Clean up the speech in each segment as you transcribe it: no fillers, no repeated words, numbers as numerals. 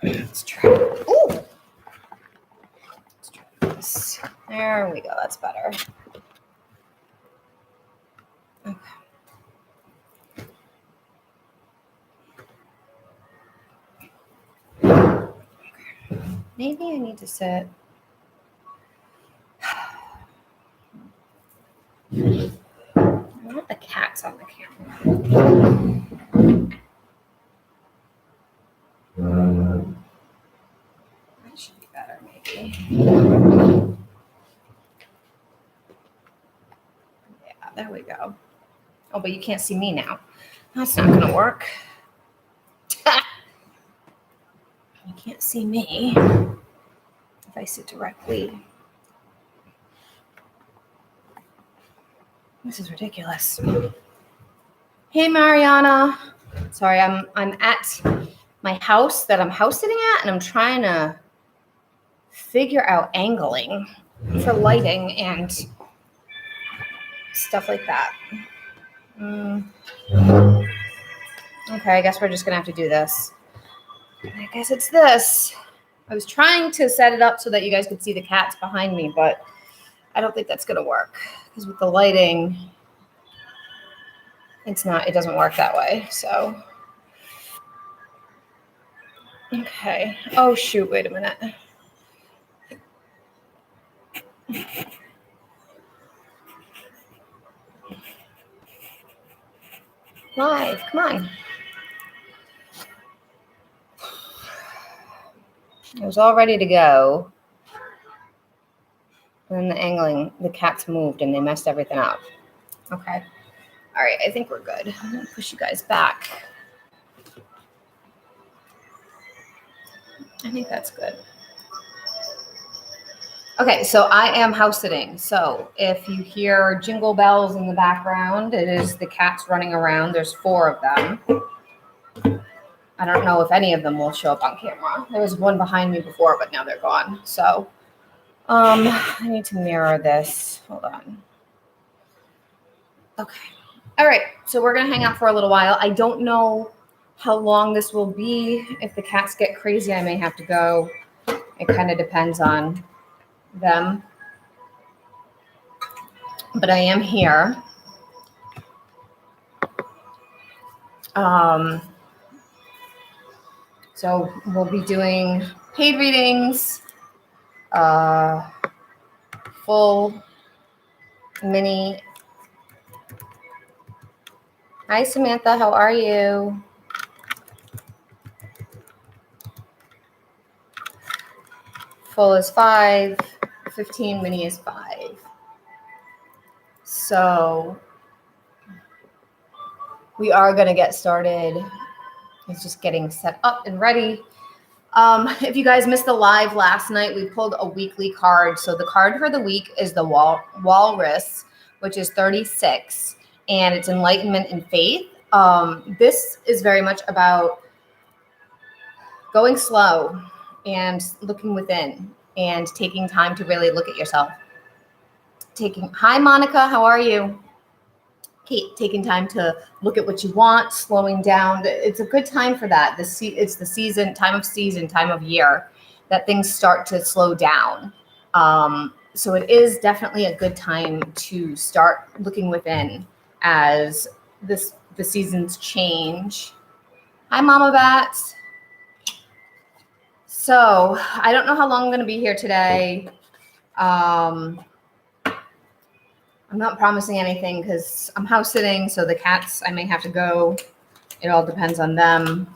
Let's try. Ooh. Let's try this. There we go. That's better. Okay. Maybe I need to sit. I want the cats on the camera. That should be better, maybe. Yeah, there we go. Oh, but you can't see me now. That's not going to work. You can't see me if I sit directly. This is ridiculous. Hey, Mariana. Sorry, I'm at my house that I'm house sitting at, and I'm trying to figure out angling for lighting and stuff like that. Okay, I guess we're just gonna have to do this. I guess it's this. I was trying to set it up so that you guys could see the cats behind me, but I don't think that's gonna work because with the lighting, it doesn't work that way. So, okay. Oh shoot, wait a minute. Live, come on. It was all ready to go. And then the cats moved and they messed everything up. Okay. All right, I think we're good. I'm gonna push you guys back. I think that's good. Okay, so I am house sitting. So if you hear jingle bells in the background, it is the cats running around. There's 4 of them. I don't know if any of them will show up on camera. There was one behind me before, but now they're gone. So I need to mirror this. Hold on. Okay. All right, so we're gonna hang out for a little while. I don't know how long this will be. If the cats get crazy, I may have to go. It kind of depends on them. But I am here. So we'll be doing paid readings, full mini. Hi, Samantha. How are you? Full is 5, 15, mini is 5. So we are going to get started. It's just getting set up and ready. If you guys missed the live last night, we pulled a weekly card. So the card for the week is the Walrus, which is 36, and it's enlightenment and faith. This is very much about going slow and looking within and taking time to really look at yourself. Hi, Monica, how are you? Taking time to look at what you want, slowing down. It's a good time for that. It's the time of year that things start to slow down. So it is definitely a good time to start looking within as the seasons change. Hi, Mama Bats. So I don't know how long I'm going to be here today. I'm not promising anything because I'm house sitting, so the cats, I may have to go. It all depends on them.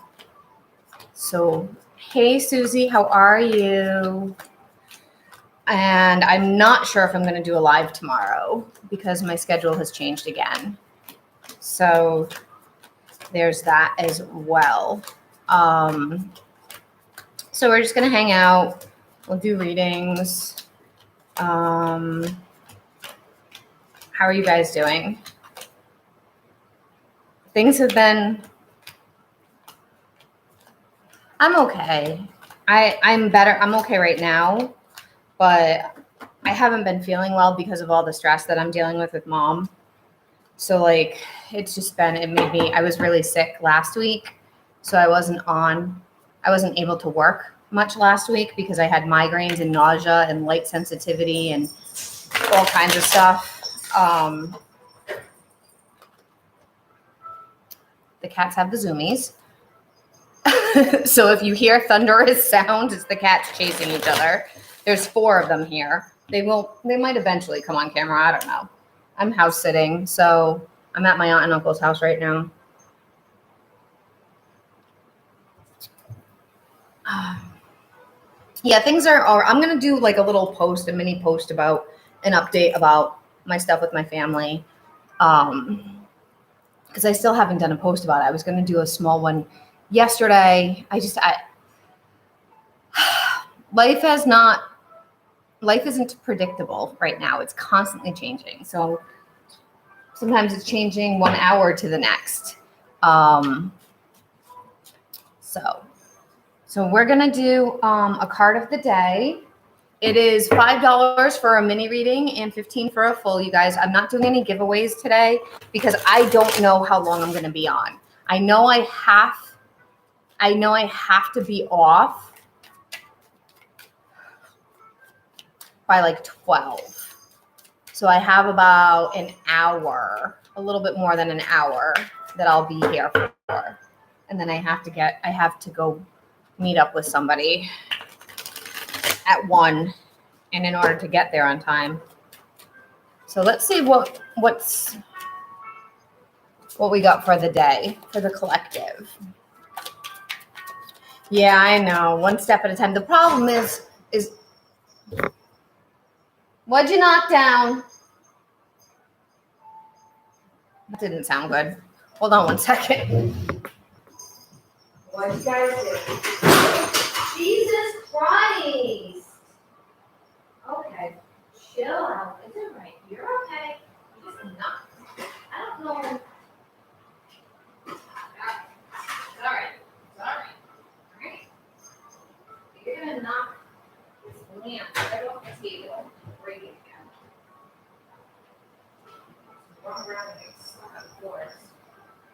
So, hey, Susie, how are you? And I'm not sure if I'm going to do a live tomorrow because my schedule has changed again. So there's that as well. So we're just going to hang out. We'll do readings. How are you guys doing? Things have been, I'm okay. I'm better. I'm okay right now, but I haven't been feeling well because of all the stress that I'm dealing with Mom. So it's just been, I was really sick last week, so I wasn't on I wasn't able to work much last week because I had migraines and nausea and light sensitivity and all kinds of stuff. The cats have the zoomies. So if you hear thunderous sound, it's the cats chasing each other. There's 4 of them here. They might eventually come on camera. I don't know. I'm house sitting, so I'm at my aunt and uncle's house right now. Yeah, things are, I'm going to do like a little post, a mini post about an update about my stuff with my family. Because I still haven't done a post about it. I was going to do a small one yesterday. Life isn't predictable right now. It's constantly changing. So sometimes it's changing 1 hour to the next. So we're going to do a card of the day. It is $5 for a mini reading and $15 for a full, you guys. I'm not doing any giveaways today because I don't know how long I'm going to be on. I know I have to be off by like 12. So I have about an hour, a little bit more than an hour that I'll be here for. And then I have to go meet up with somebody at 1, and in order to get there on time. So let's see what we got for the day, for the collective. Yeah, I know, 1 step at a time. The problem is what'd you knock down? That didn't sound good. Hold on 1 second. What'd you guys do? Jesus Christ. Okay, chill out. It's all right. You're okay. You're just not. I don't know. All right. You're gonna knock this lamp right off the table. Break it again. Run around and get stuck on the floors.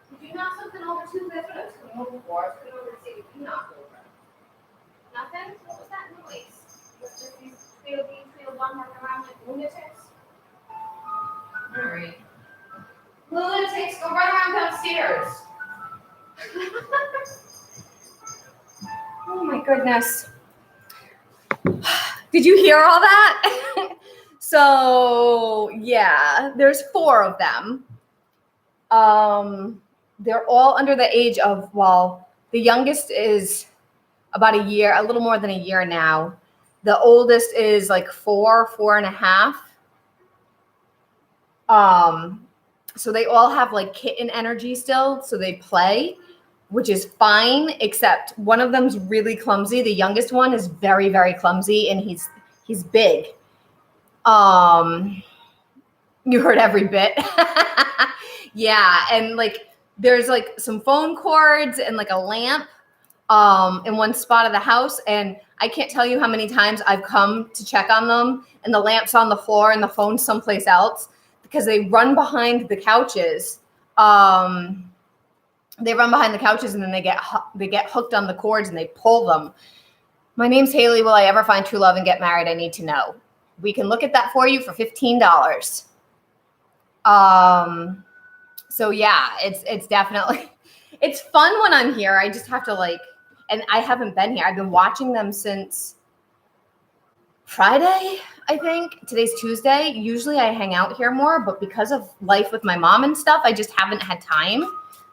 Did you knock something over too? That's what I was coming over for. I was coming over to see what you knocked over. Nothing? What was that noise? Was just these field one working around like lunatics? All right. Lunatics, go run around downstairs. Oh my goodness. Did you hear all that? So yeah, there's 4 of them. They're all under the age of, well, the youngest is about a year, a little more than a year now. The oldest is like 4.5. So they all have like kitten energy still. So they play, which is fine, except one of them's really clumsy. The youngest one is very, very clumsy, and he's big. You heard every bit. Yeah, and like there's like some phone cords and like a lamp in one spot of the house, and I can't tell you how many times I've come to check on them and the lamp's on the floor and the phone's someplace else because they run behind the couches. They run behind the couches and then they get hooked on the cords and they pull them. My name's Haley. Will I ever find true love and get married? I need to know. We can look at that for you for $15. So yeah, it's definitely, it's fun when I'm here. I just have to and I haven't been here. I've been watching them since Friday, I think. Today's Tuesday. Usually I hang out here more, but because of life with my mom and stuff, I just haven't had time.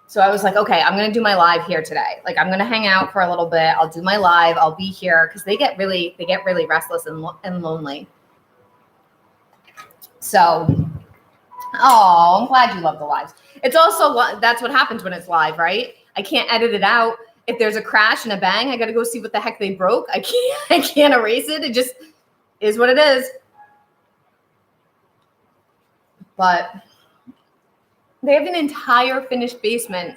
So I was like, okay, I'm going to do my live here today. Like I'm going to hang out for a little bit. I'll do my live. I'll be here because they get really restless and lonely. So, oh, I'm glad you love the lives. It's also, that's what happens when it's live, right? I can't edit it out. If there's a crash and a bang, I got to go see what the heck they broke. I can't erase it. It just is what it is. But they have an entire finished basement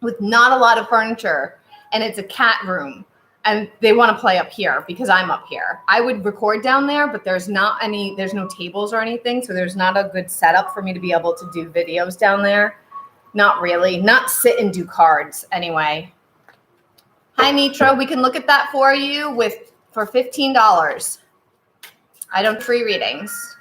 with not a lot of furniture, and it's a cat room. And they want to play up here because I'm up here. I would record down there, but there's no tables or anything. So there's not a good setup for me to be able to do videos down there. Not really. Not sit and do cards anyway. Hi, Nitra. We can look at that for you for $15. I don't free readings.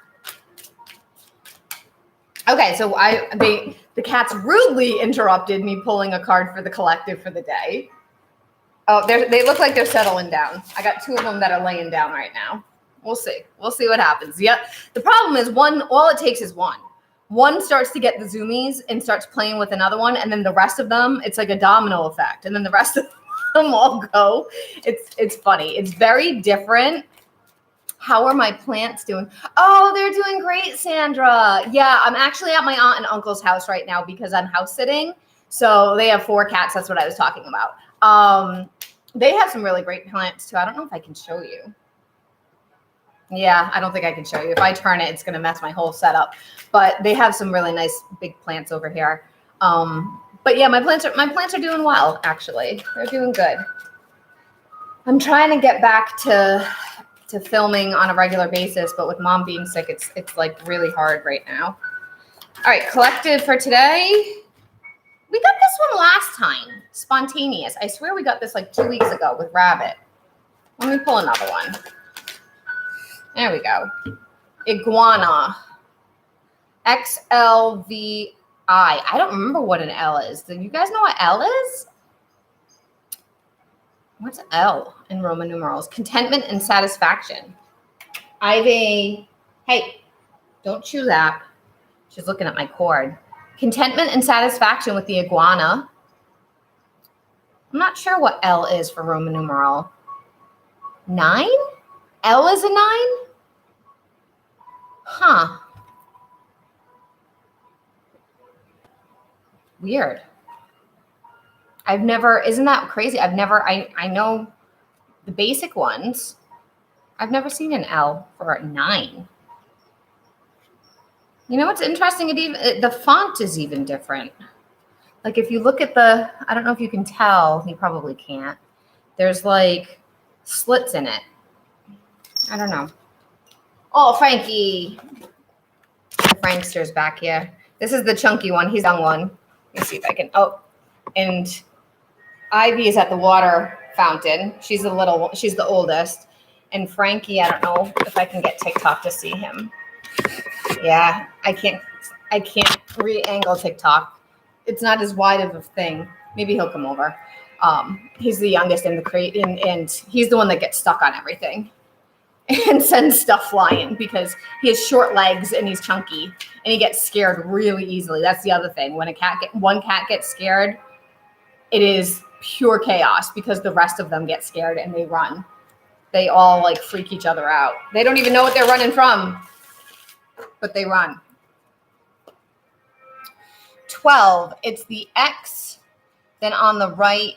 Okay, so the cats rudely interrupted me pulling a card for the collective for the day. Oh, they look like they're settling down. I got 2 of them that are laying down right now. We'll see. We'll see what happens. Yeah. The problem is all it takes is one. One starts to get the zoomies and starts playing with another one, and then the rest of them, it's like a domino effect, and then the rest of them all go. It's funny. It's very different. How are my plants doing? Oh, they're doing great, Sandra. Yeah, I'm actually at my aunt and uncle's house right now because I'm house sitting. So they have 4 cats. That's what I was talking about. They have some really great plants too. I don't know if I can show you. Yeah, I don't think I can show you. If I turn it, it's going to mess my whole setup. But they have some really nice big plants over here. But yeah, my plants are doing well, actually. They're doing good. I'm trying to get back to filming on a regular basis, but with mom being sick, it's like really hard right now. All right, collective for today. We got this one last time, spontaneous. I swear we got this like 2 weeks ago with rabbit. Let me pull another one. There we go. Iguana. XLVI. I don't remember what an L is. Do you guys know what L is? What's L in Roman numerals? Contentment and satisfaction. Ivy. Hey, don't chew that. She's looking at my cord. Contentment and satisfaction with the iguana. I'm not sure what L is for Roman numeral. 9? L is a 9? Huh. Weird. Isn't that crazy? I know the basic ones. I've never seen an L for a 9. You know what's interesting? The font is even different. Like if you look at I don't know if you can tell, you probably can't. There's like slits in it. I don't know. Oh, Frankie. Frankster's back here. This is the chunky one. He's the young one. Let me see if I can. Oh, and Ivy is at the water fountain. She's the oldest. And Frankie, I don't know if I can get TikTok to see him. Yeah, I can't re-angle TikTok. It's not as wide of a thing. Maybe he'll come over. He's the youngest in the crate, and he's the one that gets stuck on everything and sends stuff flying because he has short legs and he's chunky and he gets scared really easily. That's the other thing. When one cat gets scared, it is pure chaos because the rest of them get scared and they run. They all like freak each other out. They don't even know what they're running from, but they run. 12, it's the X. Then on the right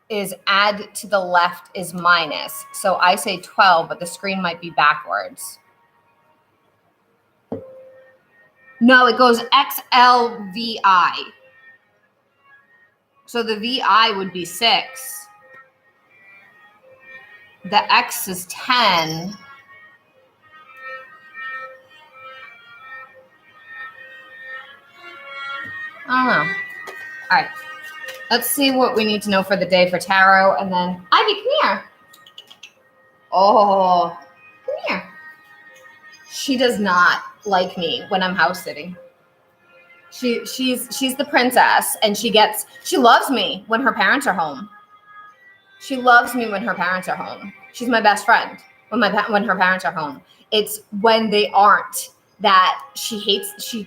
is add to the left is minus. So I say 12, but the screen might be backwards. No, it goes XLVI. So the VI would be 6. The X is 10. I don't know. All right. Let's see what we need to know for the day for tarot. And then, Ivy, come here. Oh, come here. She does not like me when I'm house sitting. She's the princess, and she loves me when her parents are home. She loves me when her parents are home. She's my best friend when her parents are home. It's when they aren't that she hates. She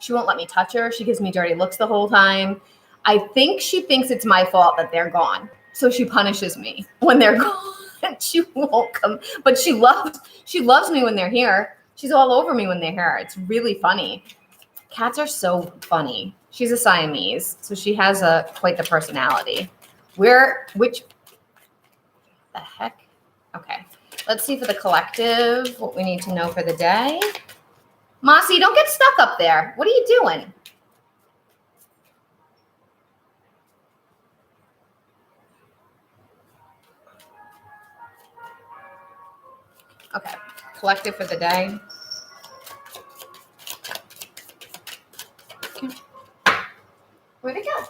won't let me touch her. She gives me dirty looks the whole time. I think she thinks it's my fault that they're gone. So she punishes me when they're gone. She won't come, but she loves me when they're here. She's all over me when they're here. It's really funny. Cats are so funny. She's a Siamese, so she has quite the personality. Which the heck? Okay. Let's see for the collective what we need to know for the day. Mossy, don't get stuck up there. What are you doing? Okay. Collective for the day. Okay. Where'd it go?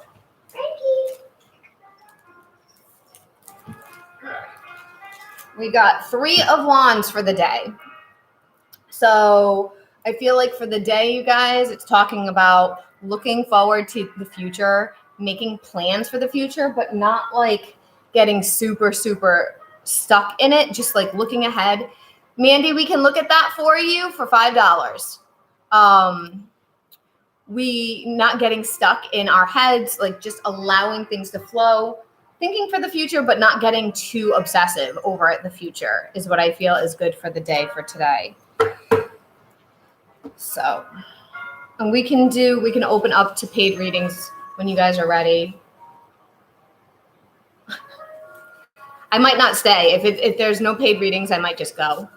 Frankie. We got 3 of Wands for the day. So I feel like for the day, you guys, it's talking about looking forward to the future, making plans for the future, but not like getting super, super stuck in it, just like looking ahead. Mandy, we can look at that for you for $5. We not getting stuck in our heads, like just allowing things to flow, thinking for the future, but not getting too obsessive over the future is what I feel is good for the day for today. So, and we can open up to paid readings when you guys are ready. I might not stay. If there's no paid readings, I might just go.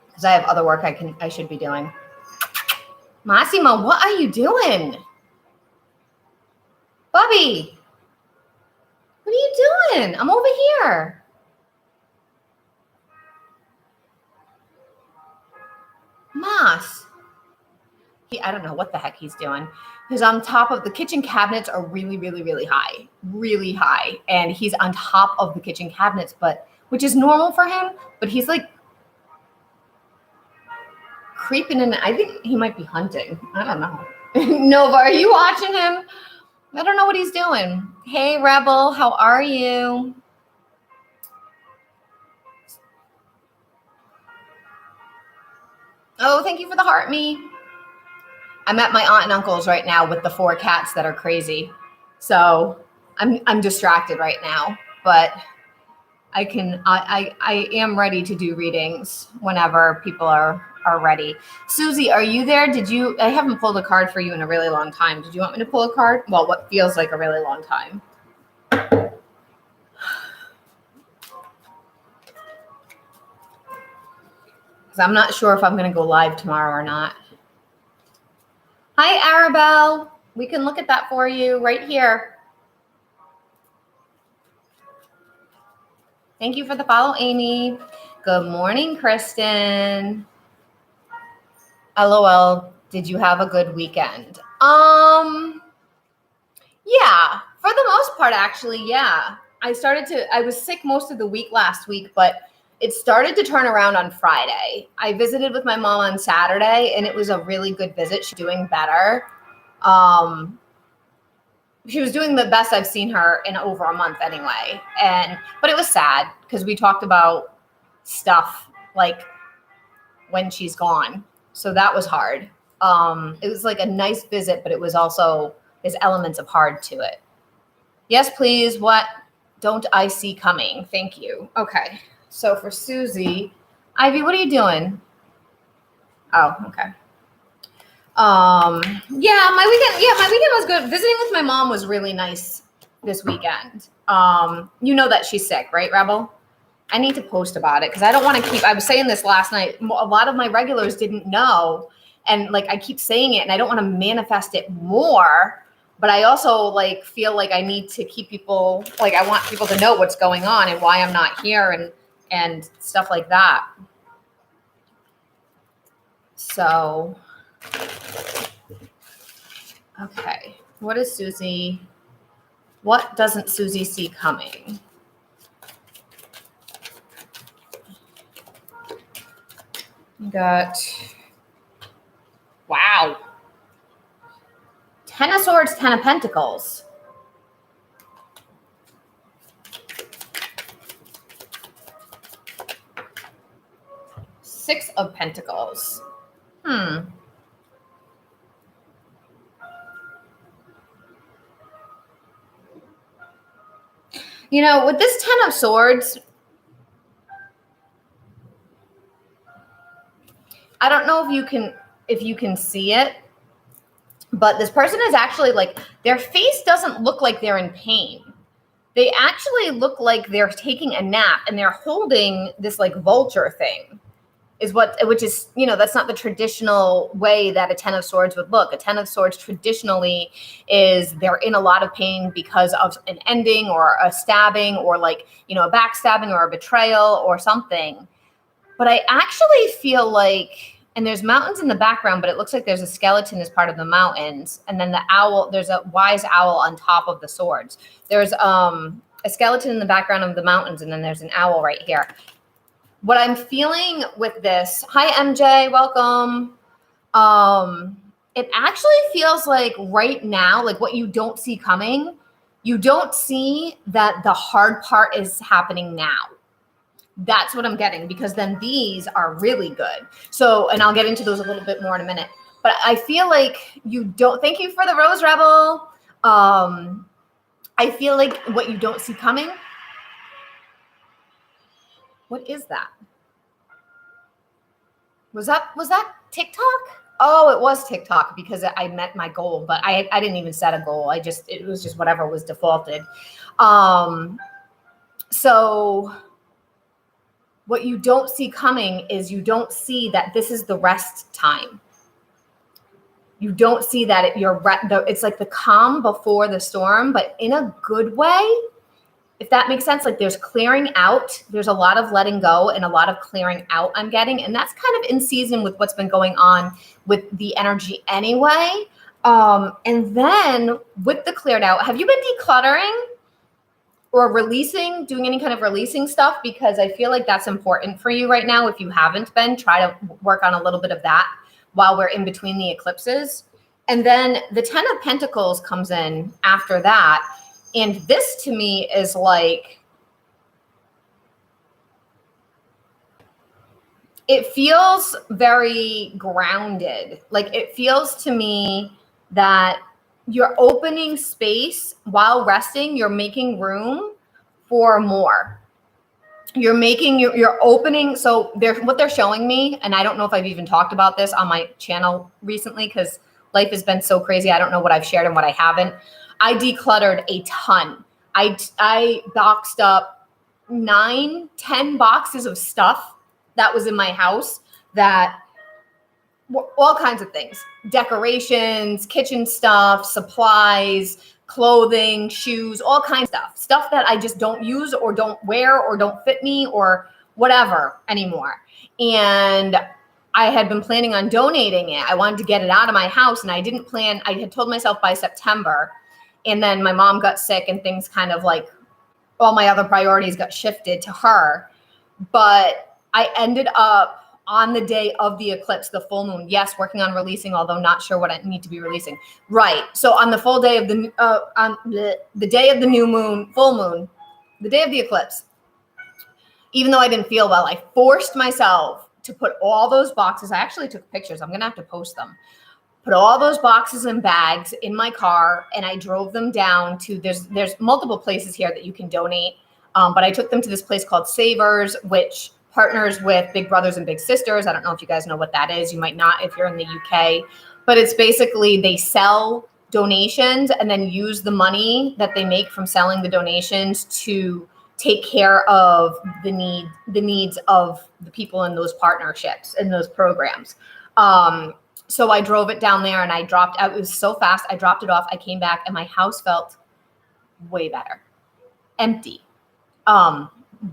Because I have other work I should be doing. Massimo, what are you doing? Bobby, what are you doing? I'm over here. Mas. I don't know what the heck he's doing. He's on top of the kitchen cabinets are really, really, really high. Really high. And he's on top of the kitchen cabinets, which is normal for him, but he's like creeping in. I think he might be hunting. I don't know. Nova, are you watching him? I don't know what he's doing. Hey, Rebel, how are you? Oh, thank you for the heart, me. I'm at my aunt and uncle's right now with the 4 cats that are crazy. So I'm distracted right now, but I am ready to do readings whenever people are ready. Susie, are you there? I haven't pulled a card for you in a really long time. Did you want me to pull a card? Well, what feels like a really long time. Because I'm not sure if I'm going to go live tomorrow or not. Hi, Arabelle. We can look at that for you right here. Thank you for the follow, Amy. Good morning, Kristen. LOL, did you have a good weekend? Yeah, for the most part, actually, yeah. I was sick most of the week last week, but it started to turn around on Friday. I visited with my mom on Saturday, and it was a really good visit. She's doing better. She was doing the best I've seen her in over a month anyway. But it was sad because we talked about stuff like when she's gone. So that was hard. It was like a nice visit, but it was also, there's elements of hard to it. Yes, please. What don't I see coming? Thank you. Okay. So for Susie, Ivy, what are you doing? Oh, okay. My weekend was good. Visiting with my mom was really nice this weekend. You know that she's sick, right, Rebel? I need to post about it because I don't want to I was saying this last night. A lot of my regulars didn't know. And like, I keep saying it and I don't want to manifest it more, but I also like feel like I need to keep people, like I want people to know what's going on and why I'm not here and stuff like that. So, okay. What doesn't Susie see coming? Wow. 10 of Swords, 10 of Pentacles. Six of Pentacles. You know, with this 10 of Swords, I don't know if you can see it, but this person is actually like, their face doesn't look like they're in pain. They actually look like they're taking a nap and they're holding this like vulture thing. Which is, you know, that's not the traditional way that a 10 of Swords would look. A 10 of Swords traditionally is they're in a lot of pain because of an ending or a stabbing or like, you know, a backstabbing or a betrayal or something. But I actually feel like, and there's mountains in the background, but it looks like there's a skeleton as part of the mountains. And then the owl, there's a wise owl on top of the swords. There's a skeleton in the background of the mountains, and then there's an owl right here. What I'm feeling with this, hi MJ, welcome. It actually feels like right now, like what you don't see coming, you don't see that the hard part is happening now. That's what I'm getting, because then these are really good. So, and I'll get into those a little bit more in a minute, but I feel like you don't, thank you for the Rose Rebel. I feel like what you don't see coming. What is that? Was that TikTok? Oh, it was TikTok, because I met my goal, but I didn't even set a goal. It was just whatever was defaulted. So what you don't see coming is you don't see that this is the rest time. You don't see that it's like the calm before the storm, but in a good way, if that makes sense. Like there's clearing out, there's a lot of letting go and a lot of clearing out I'm getting. And that's kind of in season with what's been going on with the energy anyway. And then with the cleared out, have you been decluttering or releasing, doing any kind of releasing stuff? Because I feel like that's important for you right now. If you haven't been, try to work on a little bit of that while we're in between the eclipses. And then the 10 of Pentacles comes in after that. And this to me is like, it feels very grounded. Like it feels to me that you're opening space while resting. You're making room for more. You're opening. So what they're showing me, and I don't know if I've even talked about this on my channel recently because life has been so crazy. I don't know what I've shared and what I haven't. I decluttered a ton. I boxed up 9-10 boxes of stuff that was in my house, that were all kinds of things, decorations, kitchen stuff, supplies, clothing, shoes, all kinds of stuff that I just don't use or don't wear or don't fit me or whatever anymore. And I had been planning on donating it. I wanted to get it out of my house, and I didn't plan. I had told myself by September. And then my mom got sick and things kind of like all my other priorities got shifted to her. But I ended up on the day of the eclipse, the full moon, yes, working on releasing, although not sure what I need to be releasing. Right. So on the full day of on the day of the new moon, full moon, the day of the eclipse, even though I didn't feel well, I forced myself to put all those boxes. I actually took pictures. I'm going to have to post them. Put all those boxes and bags in my car, and I drove them down to, there's multiple places here that you can donate. But I took them to this place called Savers, which partners with Big Brothers and Big Sisters. I don't know if you guys know what that is. You might not if you're in the UK, but it's basically they sell donations and then use the money that they make from selling the donations to take care of the needs of the people in those partnerships and those programs. So I drove it down there and I dropped out. It was so fast. I dropped it off. I came back and my house felt way better. Empty.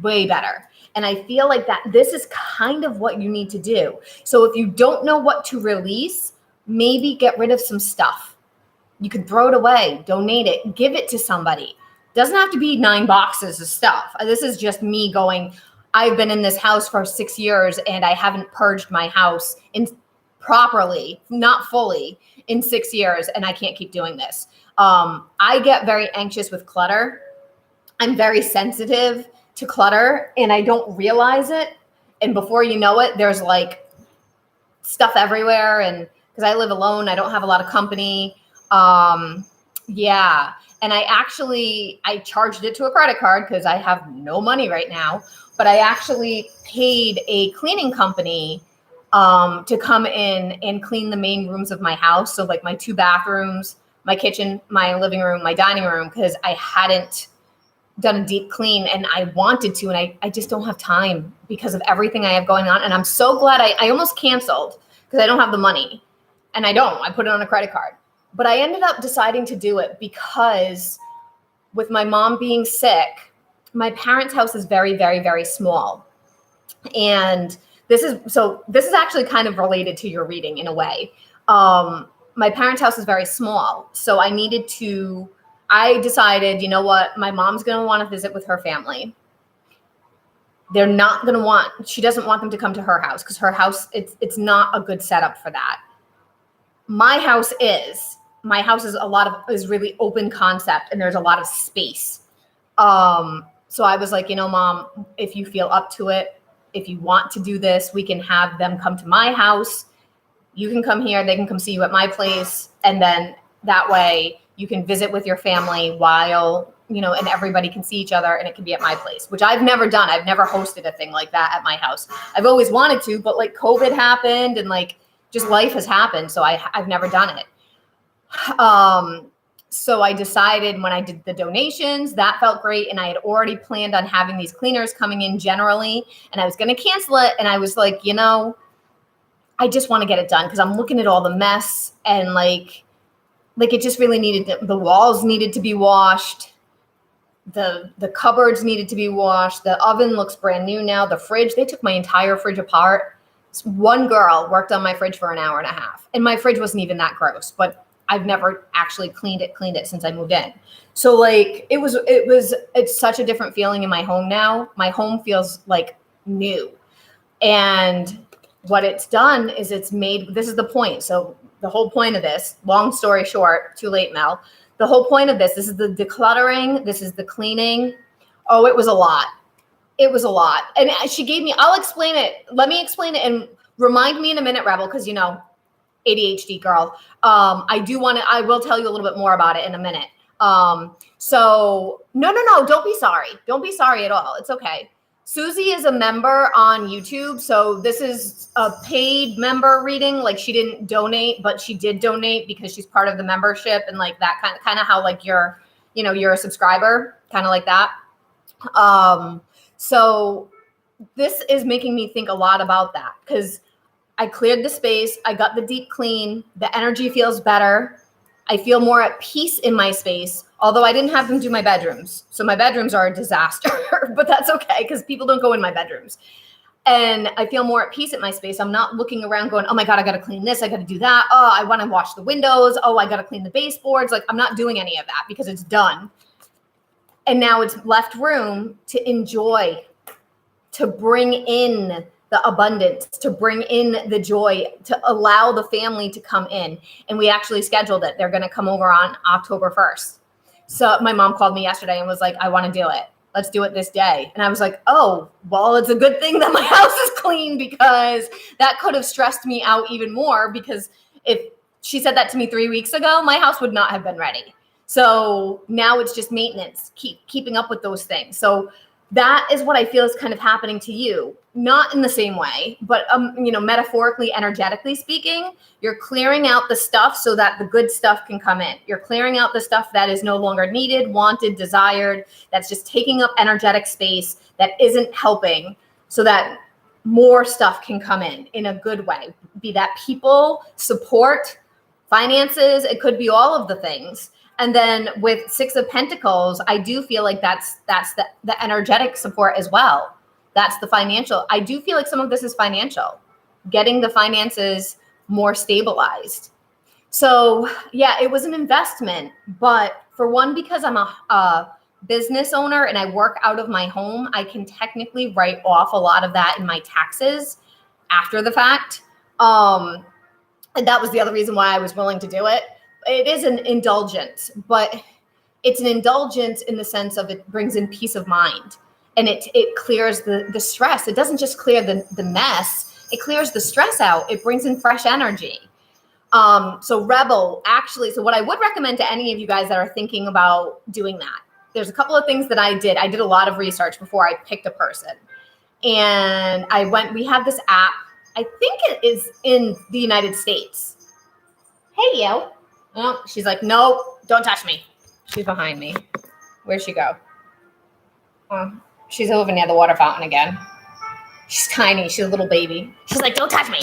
Way better. And I feel like that this is kind of what you need to do. So if you don't know what to release, maybe get rid of some stuff. You can throw it away, donate it, give it to somebody. Doesn't have to be 9 boxes of stuff. This is just me going, I've been in this house for 6 years and I haven't purged my house properly, not fully, in 6 years, and I can't keep doing this. I get very anxious with clutter. I'm very sensitive to clutter and I don't realize it. And before you know it, there's like stuff everywhere. And because I live alone, I don't have a lot of company. Yeah. And I charged it to a credit card because I have no money right now, but I actually paid a cleaning company to come in and clean the main rooms of my house. So like my 2 bathrooms, my kitchen, my living room, my dining room, because I hadn't done a deep clean and I wanted to, and I just don't have time because of everything I have going on. And I'm so glad I almost canceled because I don't have the money, and I put it on a credit card, but I ended up deciding to do it because with my mom being sick, my parents' house is very, very, very small. And This is actually kind of related to your reading in a way. My parents' house is very small. So I decided, you know what? My mom's going to want to visit with her family. They're not going to she doesn't want them to come to her house because her house, it's not a good setup for that. My house is is really open concept and there's a lot of space. So I was like, you know, Mom, if you feel up to it, if you want to do this, we can have them come to my house. You can come here. They can come see you at my place. And then that way you can visit with your family while, you know, and everybody can see each other and it can be at my place, which I've never done. I've never hosted a thing like that at my house. I've always wanted to, but like COVID happened and like just life has happened. So I've never done it. So I decided when I did the donations, that felt great. And I had already planned on having these cleaners coming in generally, and I was going to cancel it. And I was like, you know, I just want to get it done because I'm looking at all the mess and like it just really needed the walls needed to be washed. The cupboards needed to be washed. The oven looks brand new now. The fridge, they took my entire fridge apart. One girl worked on my fridge for an hour and a half, and my fridge wasn't even that gross, but I've never actually cleaned it since I moved in. So like it's such a different feeling in my home now. My home feels like new. And what it's done is this is the point. So the whole point of this, long story short, too late, Mel. The whole point of this is the decluttering. This is the cleaning. Oh, it was a lot. It was a lot. And she gave me, I'll explain it. Let me explain it and remind me in a minute, Rebel, because you know, ADHD girl. I will tell you a little bit more about it in a minute. So no, don't be sorry. Don't be sorry at all. It's okay. Susie is a member on YouTube. So this is a paid member reading. Like she didn't donate, but she did donate because she's part of the membership and like that kind of how like you're a subscriber, kind of like that. So this is making me think a lot about that because I cleared the space. I got the deep clean. The energy feels better. I feel more at peace in my space, although I didn't have them do my bedrooms. So my bedrooms are a disaster, but that's okay because people don't go in my bedrooms. And I feel more at peace at my space. I'm not looking around going, oh my God, I got to clean this. I got to do that. Oh, I want to wash the windows. Oh, I got to clean the baseboards. Like I'm not doing any of that because it's done. And now it's left room to enjoy, to bring in the abundance, to bring in the joy, to allow the family to come in. And we actually scheduled it. They're going to come over on October 1st. So my mom called me yesterday and was like, I want to do it. Let's do it this day. And I was like, oh, well, it's a good thing that my house is clean because that could have stressed me out even more because if she said that to me 3 weeks ago, my house would not have been ready. So now it's just maintenance, keeping up with those things. So that is what I feel is kind of happening to you. Not in the same way, but, metaphorically, energetically speaking, you're clearing out the stuff so that the good stuff can come in. You're clearing out the stuff that is no longer needed, wanted, desired, that's just taking up energetic space that isn't helping so that more stuff can come in a good way. Be that people, support, finances, it could be all of the things. And then with Six of Pentacles, I do feel like that's the energetic support as well. That's the financial. I do feel like some of this is financial, getting the finances more stabilized. So yeah, it was an investment, but for one, because I'm a business owner and I work out of my home, I can technically write off a lot of that in my taxes after the fact. And that was the other reason why I was willing to do it. It is an indulgence, but it's an indulgence in the sense of it brings in peace of mind and it clears the stress. It doesn't just clear the mess. It clears the stress out. It brings in fresh energy. So Rebel, actually, so what I would recommend to any of you guys that are thinking about doing that, there's a couple of things that I did. I did a lot of research before I picked a person. And we have this app. I think it is in the United States. Hey, you. Oh, she's like, no, don't touch me. She's behind me. Where'd she go? She's over near the water fountain again. She's tiny. She's a little baby. She's like, don't touch me.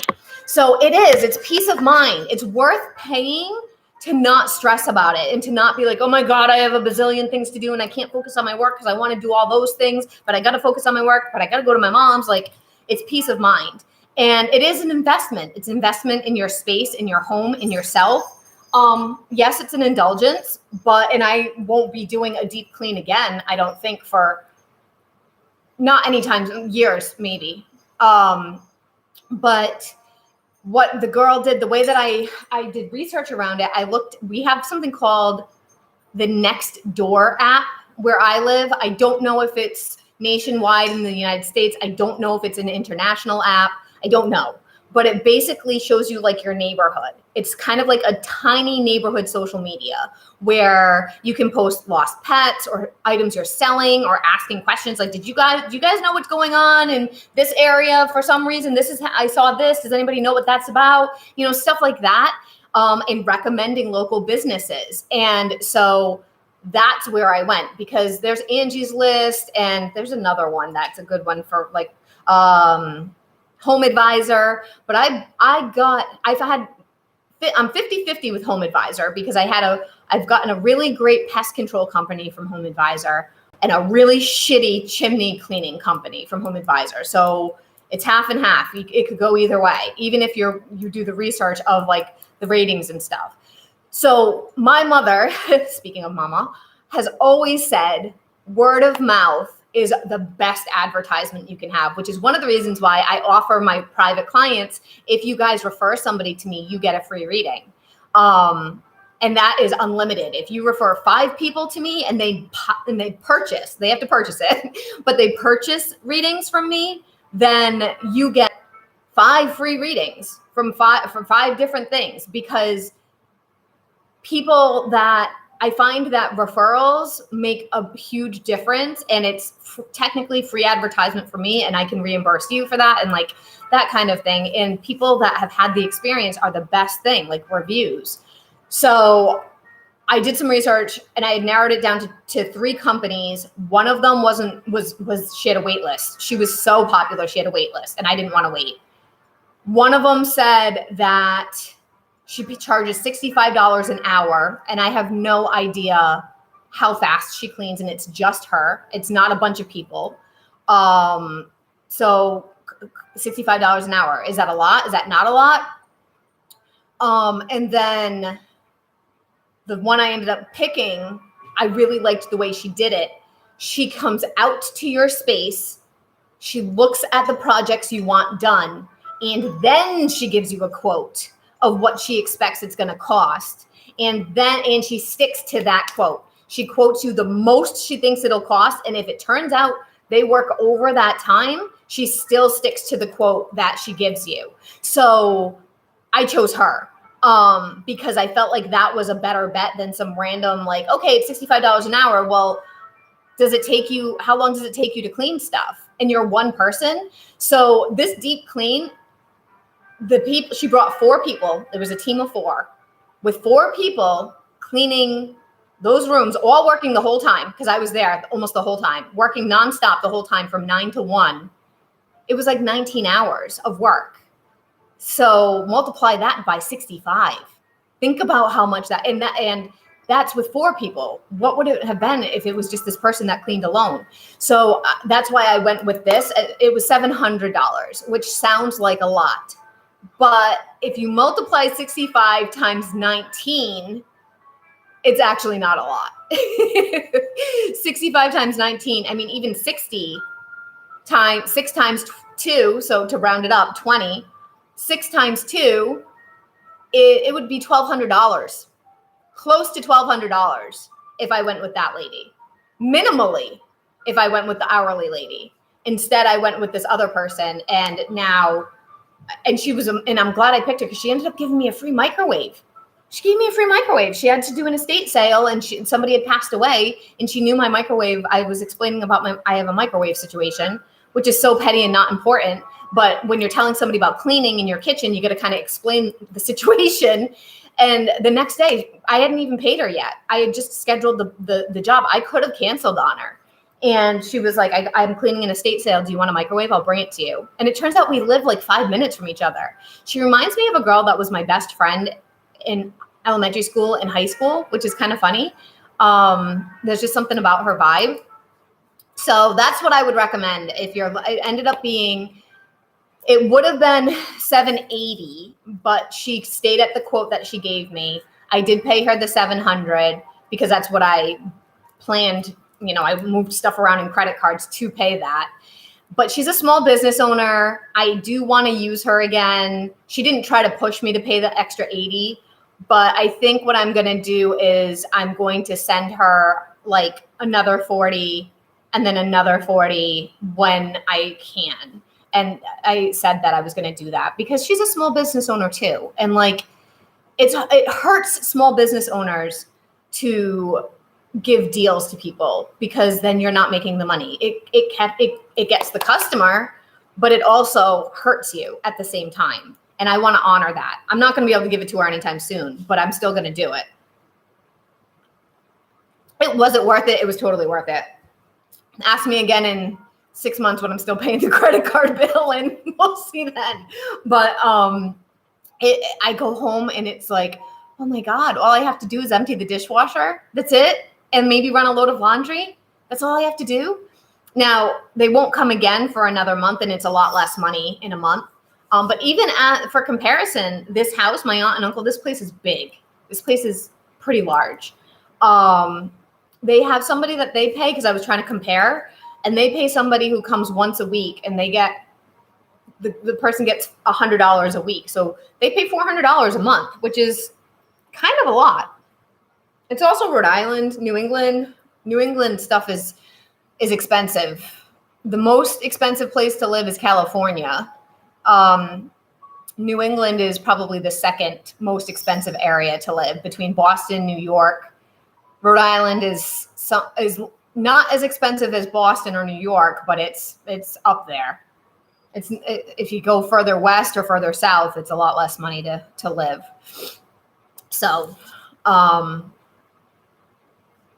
So it's peace of mind. It's worth paying to not stress about it and to not be like, oh my God, I have a bazillion things to do and I can't focus on my work because I want to do all those things, but I got to focus on my work, but I got to go to my mom's. Like, It's peace of mind. And it is an investment. It's an investment in your space, in your home, in yourself. Yes, it's an indulgence, and I won't be doing a deep clean again, I don't think, for not anytime, years, maybe. But what the girl did, the way that I did research around it, we have something called the Next Door app where I live. I don't know if it's nationwide in the United States. I don't know if it's an international app. I don't know. But it basically shows you like your neighborhood. It's kind of like a tiny neighborhood social media where you can post lost pets or items you're selling or asking questions like, do you guys know what's going on in this area for some reason? I saw this. Does anybody know what that's about? Stuff like that. And recommending local businesses. And so that's where I went, because there's Angie's List, and there's another one that's a good one for like Home Advisor. But I'm 50-50 with Home Advisor, because I've gotten a really great pest control company from Home Advisor and a really shitty chimney cleaning company from Home Advisor. So it's half and half. It could go either way, even if you do the research of like the ratings and stuff. So my mother, speaking of mama, has always said word of mouth is the best advertisement you can have, which is one of the reasons why I offer my private clients, if you guys refer somebody to me, you get a free reading. And that is unlimited. If you refer 5 people to me and they purchase, they have to purchase it, but they purchase readings from me, then you get 5 free readings from 5 different things. Because I find that referrals make a huge difference, and it's technically free advertisement for me, and I can reimburse you for that and like that kind of thing. And people that have had the experience are the best thing, like reviews. So I did some research and I had narrowed it down to 3 companies. One of them she had a wait list. She was so popular, she had a wait list, and I didn't want to wait. One of them said that she charges $65 an hour, and I have no idea how fast she cleans, and it's just her. It's not a bunch of people. So $65 an hour, is that a lot? Is that not a lot? And then the one I ended up picking, I really liked the way she did it. She comes out to your space. She looks at the projects you want done, and then she gives you a quote of what she expects it's going to cost. And she sticks to that quote. She quotes you the most she thinks it'll cost. And if it turns out they work over that time, she still sticks to the quote that she gives you. So I chose her because I felt like that was a better bet than some random, like, okay, it's $65 an hour. Well, how long does it take you to clean stuff? And you're one person. So this deep clean, she brought 4 people. There was a team of 4 with 4 people cleaning those rooms, all working the whole time, because I was there almost the whole time, working nonstop the whole time from 9 to 1. It was like 19 hours of work. So multiply that by 65. Think about how much and that's with 4 people. What would it have been if it was just this person that cleaned alone? So that's why I went with this. It was $700, which sounds like a lot. But if you multiply 65 times 19, it's actually not a lot. 65 times 19, I mean, even 6 times 2, so to round it up, 20, 6 times 2, it would be $1,200, close to $1,200 if I went with that lady. Minimally, if I went with the hourly lady. Instead, I went with this other person, and I'm glad I picked her, because she ended up giving me a free microwave. She gave me a free microwave. She had to do an estate sale, and somebody had passed away, and she knew my microwave. I was explaining about I have a microwave situation, which is so petty and not important. But when you're telling somebody about cleaning in your kitchen, you got to kind of explain the situation. And the next day, I hadn't even paid her yet. I had just scheduled the job. I could have canceled on her. And she was like, I'm cleaning an estate sale. Do you want a microwave? I'll bring it to you. And it turns out we live like 5 minutes from each other. She reminds me of a girl that was my best friend in elementary school and high school, which is kind of funny. There's just something about her vibe. So that's what I would recommend. It ended up being It would have been $780, but she stayed at the quote that she gave me. I did pay her the $700 because that's what I planned. You know, I moved stuff around in credit cards to pay that. But she's a small business owner. I do want to use her again. She didn't try to push me to pay the extra $80, but I think what I'm going to do is I'm going to send her like another $40 and then another $40 when I can. And I said that I was going to do that because she's a small business owner too. And like, it hurts small business owners to give deals to people because then you're not making the money. It gets the customer, but it also hurts you at the same time. And I want to honor that. I'm not going to be able to give it to her anytime soon, but I'm still going to do it. Was it worth it? It was totally worth it. Ask me again in 6 months when I'm still paying the credit card bill, and we'll see then. But I go home and it's like, oh my God, all I have to do is empty the dishwasher. That's it. And maybe run a load of laundry. That's all I have to do. Now, they won't come again for another month, and it's a lot less money in a month. But even for comparison, this house, my aunt and uncle, this place is big. This place is pretty large. They have somebody that they pay, because I was trying to compare, and they pay somebody who comes once a week, and they get the person gets $100 a week. So they pay $400 a month, which is kind of a lot. It's also Rhode Island, New England. New England stuff is expensive. The most expensive place to live is California. New England is probably the second most expensive area to live between Boston, New York. Rhode Island is not as expensive as Boston or New York, but it's up there. If you go further west or further south, it's a lot less money to live. So,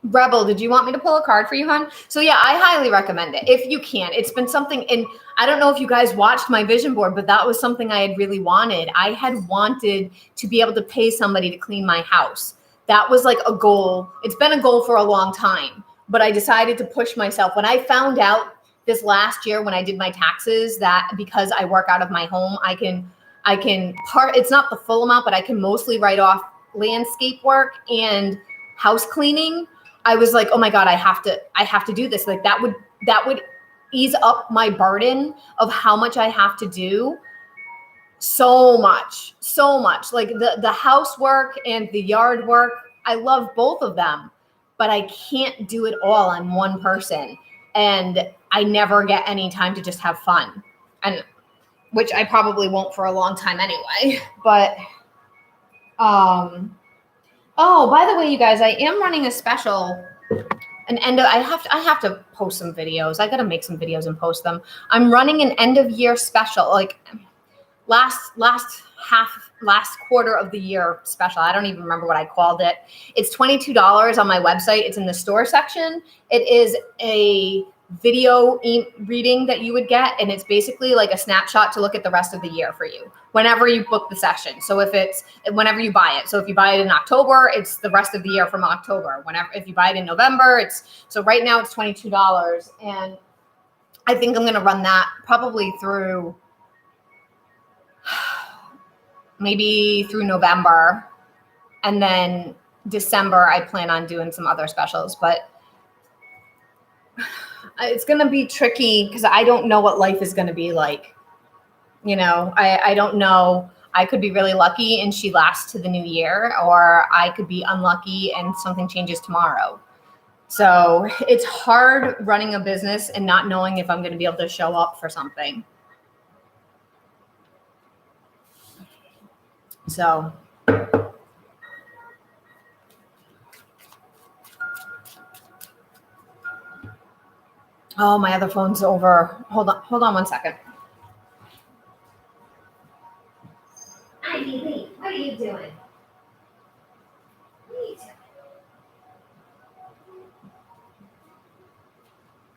Rebel, did you want me to pull a card for you, hon? So yeah, I highly recommend it if you can. It's been something, and I don't know if you guys watched my vision board, but that was something I had really wanted. I had wanted to be able to pay somebody to clean my house. That was like a goal. It's been a goal for a long time, but I decided to push myself. When I found out this last year when I did my taxes that because I work out of my home, I can it's not the full amount, but I can mostly write off landscape work and house cleaning. I was like, oh my God, I have to do this. Like that would ease up my burden of how much I have to do. So much. Like the housework and the yard work, I love both of them, but I can't do it all on one person. And I never get any time to just have fun. And which I probably won't for a long time anyway. But oh, by the way, you guys, I am running a special. I have to post some videos. I got to make some videos and post them. I'm running an end of year special, like last quarter of the year special. I don't even remember what I called it. It's $22 on my website. It's in the store section. It is a video reading that you would get, and it's basically like a snapshot to look at the rest of the year for you whenever you book the session. So whenever you buy it. So if you buy it in October, it's the rest of the year from October. If you buy it in November, so right now it's $22, and I think I'm going to run that probably through maybe through November, and then December I plan on doing some other specials, but it's going to be tricky because I don't know what life is going to be like. You know, I don't know. I could be really lucky and she lasts to the new year, or I could be unlucky and something changes tomorrow. So it's hard running a business and not knowing if I'm going to be able to show up for something. So oh, my other phone's over. Hold on 1 second. Ivy Lee, what are you doing? What are you doing?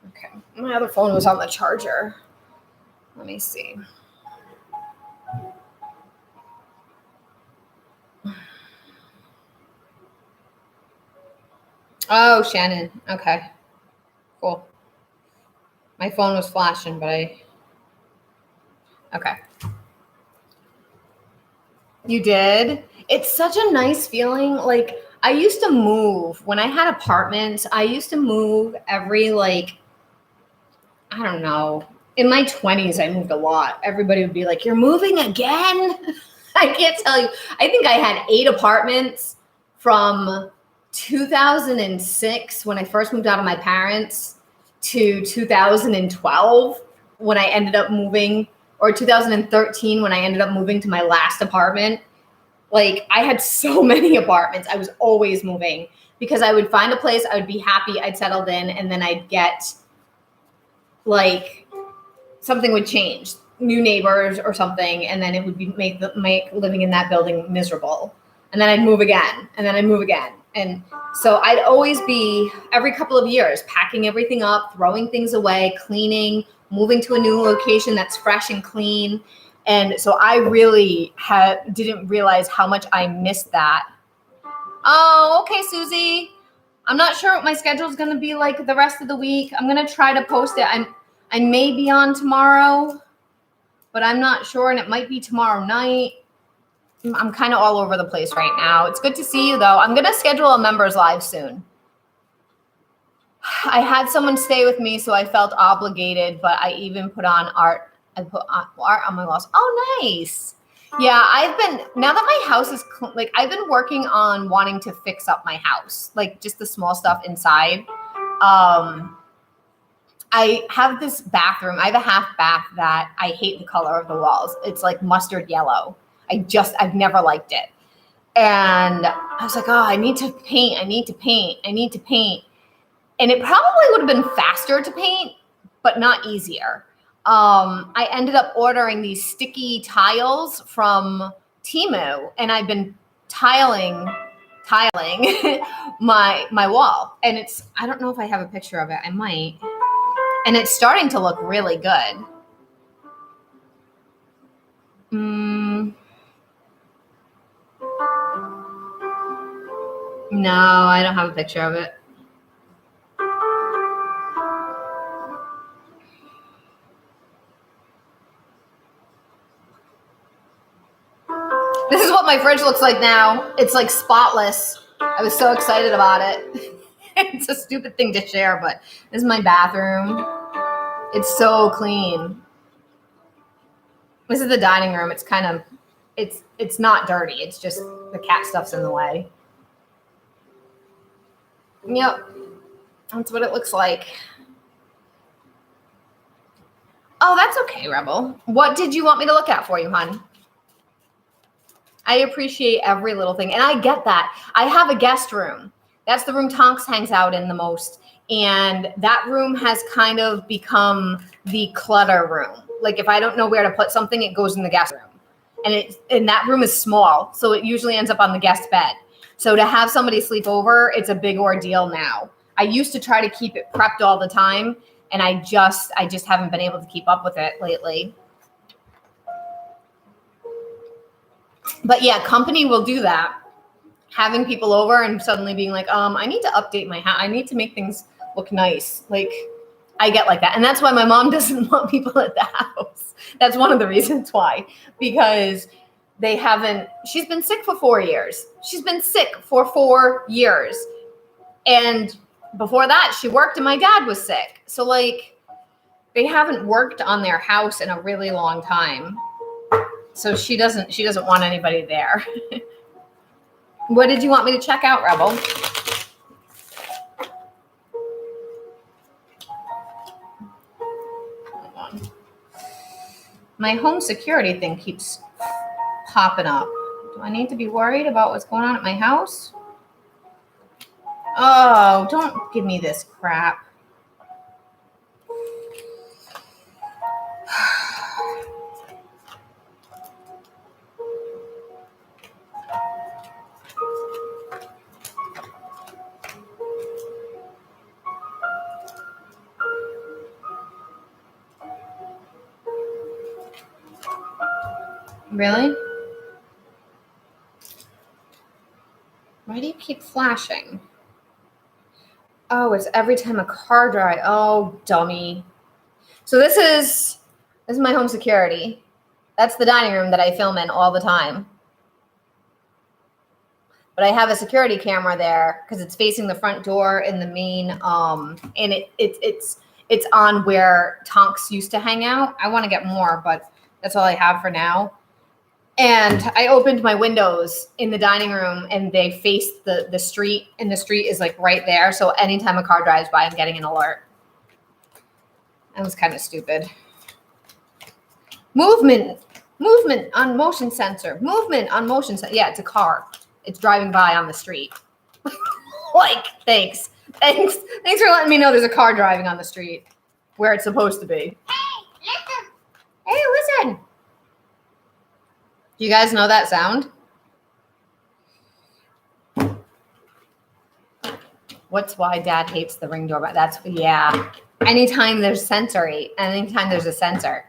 Okay, my other phone was on the charger. Let me see. Oh, Shannon. Okay, cool. My phone was flashing, but Okay. You did? It's such a nice feeling. Like, I used to move when I had apartments. I used to move every, like, I don't know. In my 20s, I moved a lot. Everybody would be like, "You're moving again?" I can't tell you. I think I had 8 apartments from 2006 when I first moved out of my parents to 2012 when I ended up moving, or 2013 when I ended up moving to my last apartment. Like, I had so many apartments. I was always moving because I would find a place, I would be happy, I'd settled in, and then I'd get, like, something would change, new neighbors or something, and then it would be make living in that building miserable. And then I'd move again, and then I'd move again. And so I'd always be, every couple of years, packing everything up, throwing things away, cleaning, moving to a new location that's fresh and clean. And so I really didn't realize how much I missed that. Oh, okay, Susie. I'm not sure what my schedule is going to be like the rest of the week. I'm going to try to post it. I may be on tomorrow, but I'm not sure, and it might be tomorrow night. I'm kind of all over the place right now. It's good to see you, though. I'm going to schedule a members live soon. I had someone stay with me, so I felt obligated, but I even put on art. I put art on my walls. Oh, nice. Yeah, now that my house is, like, I've been working on wanting to fix up my house, like just the small stuff inside. I have this bathroom. I have a half bath that I hate the color of the walls. It's like mustard yellow. I've never liked it. And I was like, oh, I need to paint. And it probably would have been faster to paint, but not easier. I ended up ordering these sticky tiles from Temu, and I've been tiling my wall. And I don't know if I have a picture of it. I might. And it's starting to look really good. No, I don't have a picture of it. This is what my fridge looks like now. It's like spotless. I was so excited about it. It's a stupid thing to share, but this is my bathroom. It's so clean. This is the dining room. It's kind of, it's not dirty. It's just the cat stuff's in the way. Yep. That's what it looks like. Oh, that's okay, Rebel. What did you want me to look at for you, hon? I appreciate every little thing. And I get that. I have a guest room. That's the room Tonks hangs out in the most. And that room has kind of become the clutter room. Like, if I don't know where to put something, it goes in the guest room. And that room is small, so it usually ends up on the guest bed. So to have somebody sleep over, it's a big ordeal now. I used to try to keep it prepped all the time, and I just haven't been able to keep up with it lately. But yeah, company will do that. Having people over and suddenly being like, I need to update my house. I need to make things look nice. Like, I get like that. And that's why my mom doesn't want people at the house. That's one of the reasons why. Because she's been sick for 4 years. She's been sick for 4 years. And before that, she worked and my dad was sick. So, like, they haven't worked on their house in a really long time. So she doesn't want anybody there. What did you want me to check out, Rebel? Hold on. My home security thing keeps popping up. Do I need to be worried about what's going on at my house? Oh, don't give me this crap. Really? Why do you keep flashing? Oh, it's every time a car drives. Oh, dummy. So this is my home security. That's the dining room that I film in all the time. But I have a security camera there because it's facing the front door in the main, and it's on where Tonks used to hang out. I want to get more, but that's all I have for now. And I opened my windows in the dining room and they face the street, and the street is like right there. So anytime a car drives by, I'm getting an alert. That was kind of stupid. Movement on motion sensor. Movement on motion sensor. Yeah, it's a car. It's driving by on the street. Like, thanks for letting me know there's a car driving on the street where it's supposed to be. Hey, listen. Do you guys know that sound? What's why Dad hates the Ring doorbell? Yeah. Anytime there's sensory, anytime there's a sensor.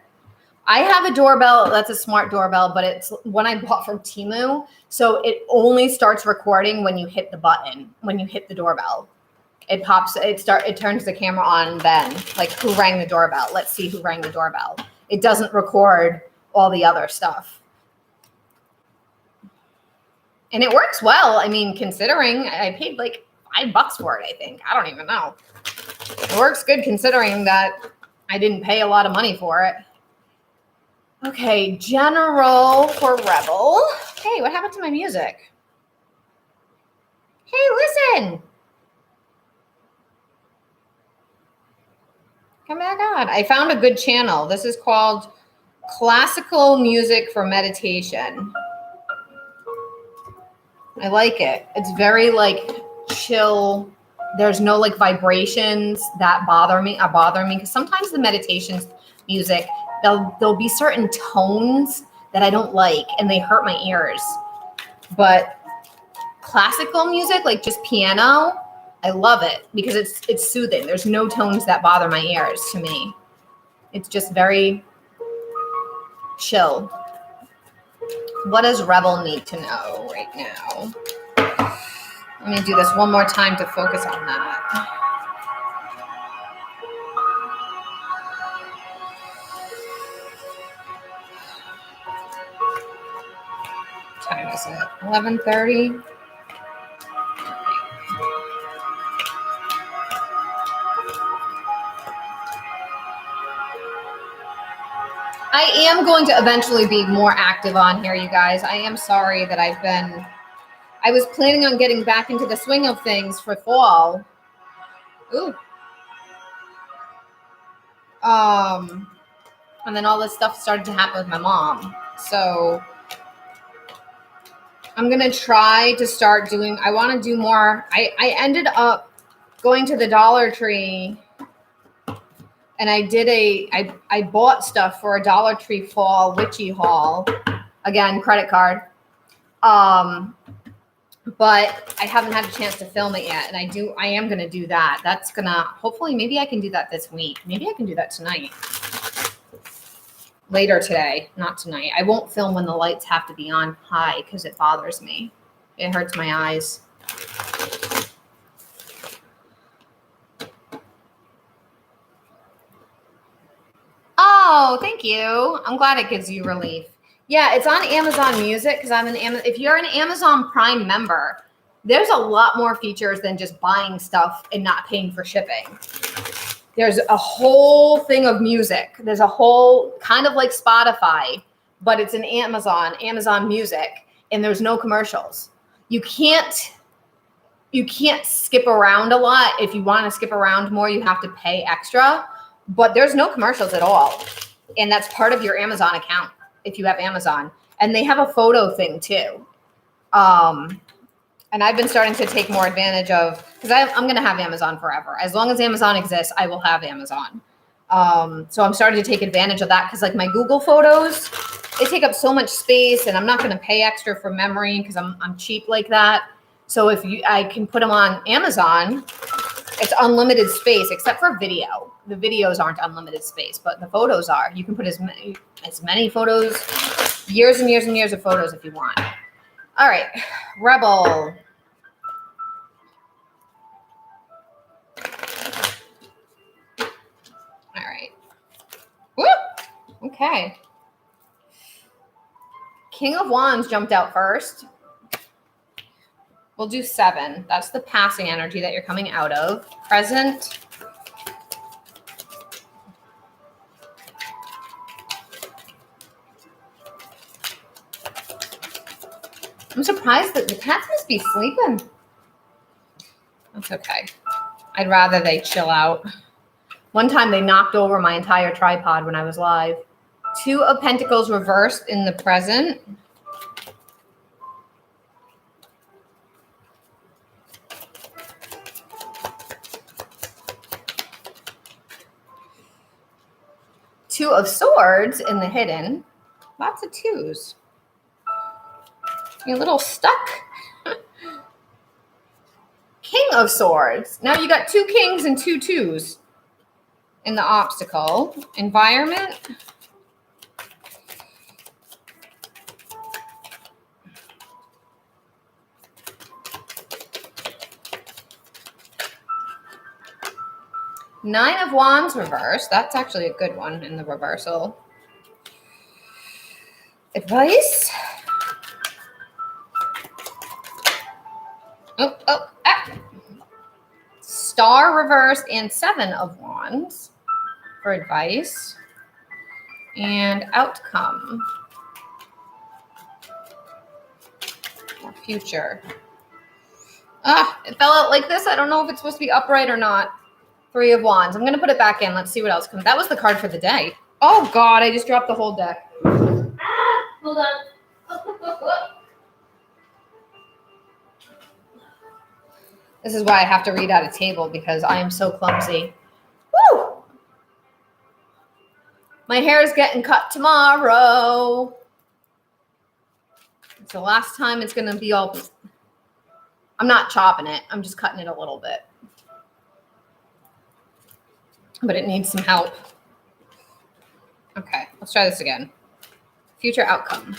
I have a doorbell that's a smart doorbell, but it's one I bought from Temu. So it only starts recording when you hit the button, when you hit the doorbell. It turns the camera on then, like who rang the doorbell. Let's see who rang the doorbell. It doesn't record all the other stuff. And it works well. I mean, considering I paid like $5 for it, I think. I don't even know. It works good considering that I didn't pay a lot of money for it. Okay, general for Rebel. Hey, what happened to my music? Hey, listen. Come back on. I found a good channel. This is called Classical Music for Meditation. I like it. It's very like chill. There's no like vibrations that bother me because sometimes the meditation music, there'll be certain tones that I don't like and they hurt my ears. But classical music, like just piano, I love it because it's soothing. There's no tones that bother my ears to me. It's just very chill. What does Rebel need to know right now? Let me do this one more time to focus on that. What time is it? 11:30. I am going to eventually be more active on here, you guys. I am sorry that I was planning on getting back into the swing of things for fall. Ooh. And then all this stuff started to happen with my mom. So I'm going to try to start doing, I want to do more. I ended up going to the Dollar Tree and I bought stuff for a Dollar Tree fall witchy haul. Again, credit card. But I haven't had a chance to film it yet. And I am going to do that. That's going to, hopefully, maybe I can do that this week. Maybe I can do that tonight. Later today, not tonight. I won't film when the lights have to be on high because it bothers me. It hurts my eyes. Oh, thank you. I'm glad it gives you relief. Yeah, it's on Amazon Music because if you're an Amazon Prime member, there's a lot more features than just buying stuff and not paying for shipping. There's a whole thing of music. There's a whole kind of like Spotify, but it's an Amazon Music, and there's no commercials. You can't skip around a lot. If you want to skip around more, you have to pay extra, but there's no commercials at all. And that's part of your Amazon account if you have Amazon. And they have a photo thing too. And I've been starting to take more advantage of, because I'm going to have Amazon forever. As long as Amazon exists, I will have Amazon. So I'm starting to take advantage of that because like my Google photos, they take up so much space and I'm not going to pay extra for memory because I'm cheap like that. So I can put them on Amazon, it's unlimited space except for video. The videos aren't unlimited space, but the photos are. You can put as many photos, years and years and years of photos if you want. All right, Rebel. All right. Whoop. Okay. King of Wands jumped out first. We'll do 7. That's the passing energy that you're coming out of. Present. I'm surprised that the cats must be sleeping. That's okay. I'd rather they chill out. One time they knocked over my entire tripod when I was live. 2 of Pentacles reversed in the present. Two of Swords in the hidden. Lots of 2s. You're a little stuck. King of Swords. Now you got 2 kings and 2 2s in the obstacle. Environment. Nine of Wands reversed. That's actually a good one in the reversal. Advice. Star reversed and 7 of Wands for advice. And outcome. Or future. It fell out like this. I don't know if it's supposed to be upright or not. 3 of Wands. I'm going to put it back in. Let's see what else comes. That was the card for the day. Oh, God. I just dropped the whole deck. Hold on. This is why I have to read at a table because I am so clumsy. Woo! My hair is getting cut tomorrow. It's the last time it's going to be all... I'm not chopping it. I'm just cutting it a little bit. But it needs some help. Okay, let's try this again. Future outcome.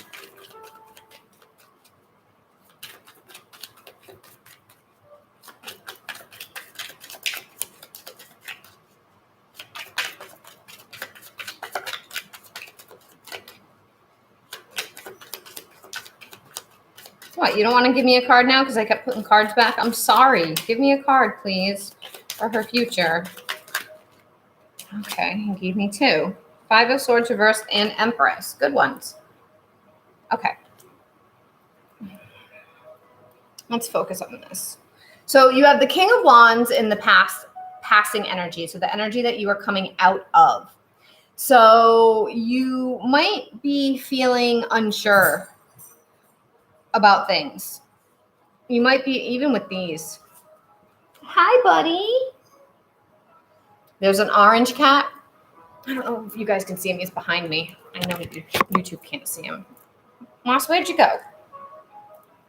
What, you don't want to give me a card now because I kept putting cards back? I'm sorry. Give me a card, please, for her future. Okay, he gave me 2. 5 of Swords reversed and Empress. Good ones. Okay. Let's focus on this. So you have the King of Wands in the passing energy. So the energy that you are coming out of. So you might be feeling unsure about things. You might be even with these. Hi, buddy. There's an orange cat. I don't know if you guys can see him. He's behind me. I know YouTube can't see him. Moss, where'd you go?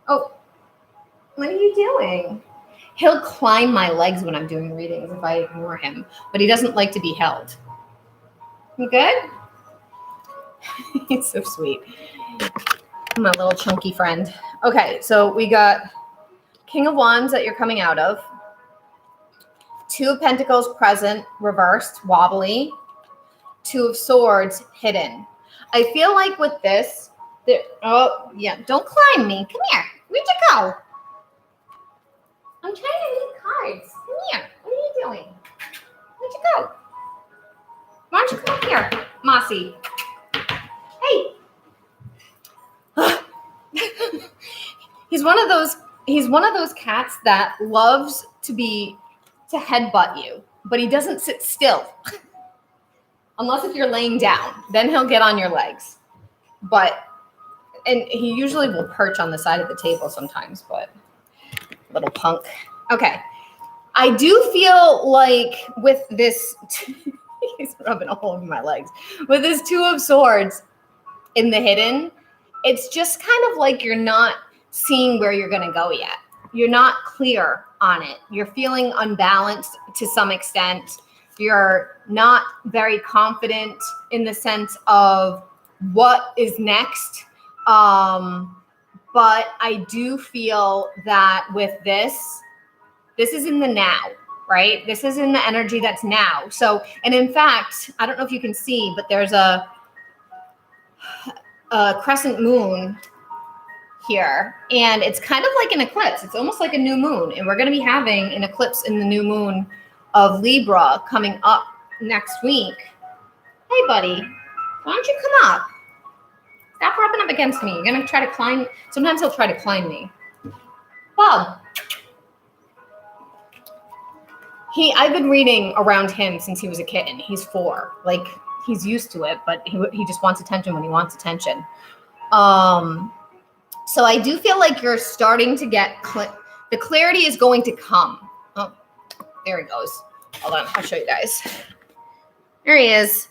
Oh, what are you doing? He'll climb my legs when I'm doing readings if I ignore him, but he doesn't like to be held. You good? He's so sweet. My little chunky friend. Okay, so we got King of Wands that you're coming out of. 2 of Pentacles present, reversed, wobbly. 2 of Swords hidden. I feel like with this, oh yeah, don't climb me. Come here. Where'd you go? I'm trying to read cards. Come here. What are you doing? Where'd you go? Why don't you come up here, Mossy? Hey. He's one of those cats that loves to headbutt you, but he doesn't sit still. Unless if you're laying down, then he'll get on your legs. And he usually will perch on the side of the table sometimes, but little punk. Okay. I do feel like with this, he's rubbing all over my legs. With this 2 of Swords in the hidden, it's just kind of like you're not seeing where you're going to go yet. You're not clear on it. You're feeling unbalanced to some extent. You're not very confident in the sense of what is next. But I do feel that with this is in the now, right? This is in the energy that's now. So, and in fact, I don't know if you can see, but there's a crescent moon here, and it's kind of like an eclipse. It's almost like a new moon, and we're going to be having an eclipse in the new moon of Libra coming up next week. Hey, buddy, why don't you come up? Stop rubbing up against me. You're going to try to climb. Sometimes he'll try to climb me. Bob. I've been reading around him since he was a kitten. He's 4. Like, he's used to it, but he just wants attention when he wants attention. So I do feel like you're starting to get the clarity is going to come. Oh, there he goes. Hold on, I'll show you guys. There he is.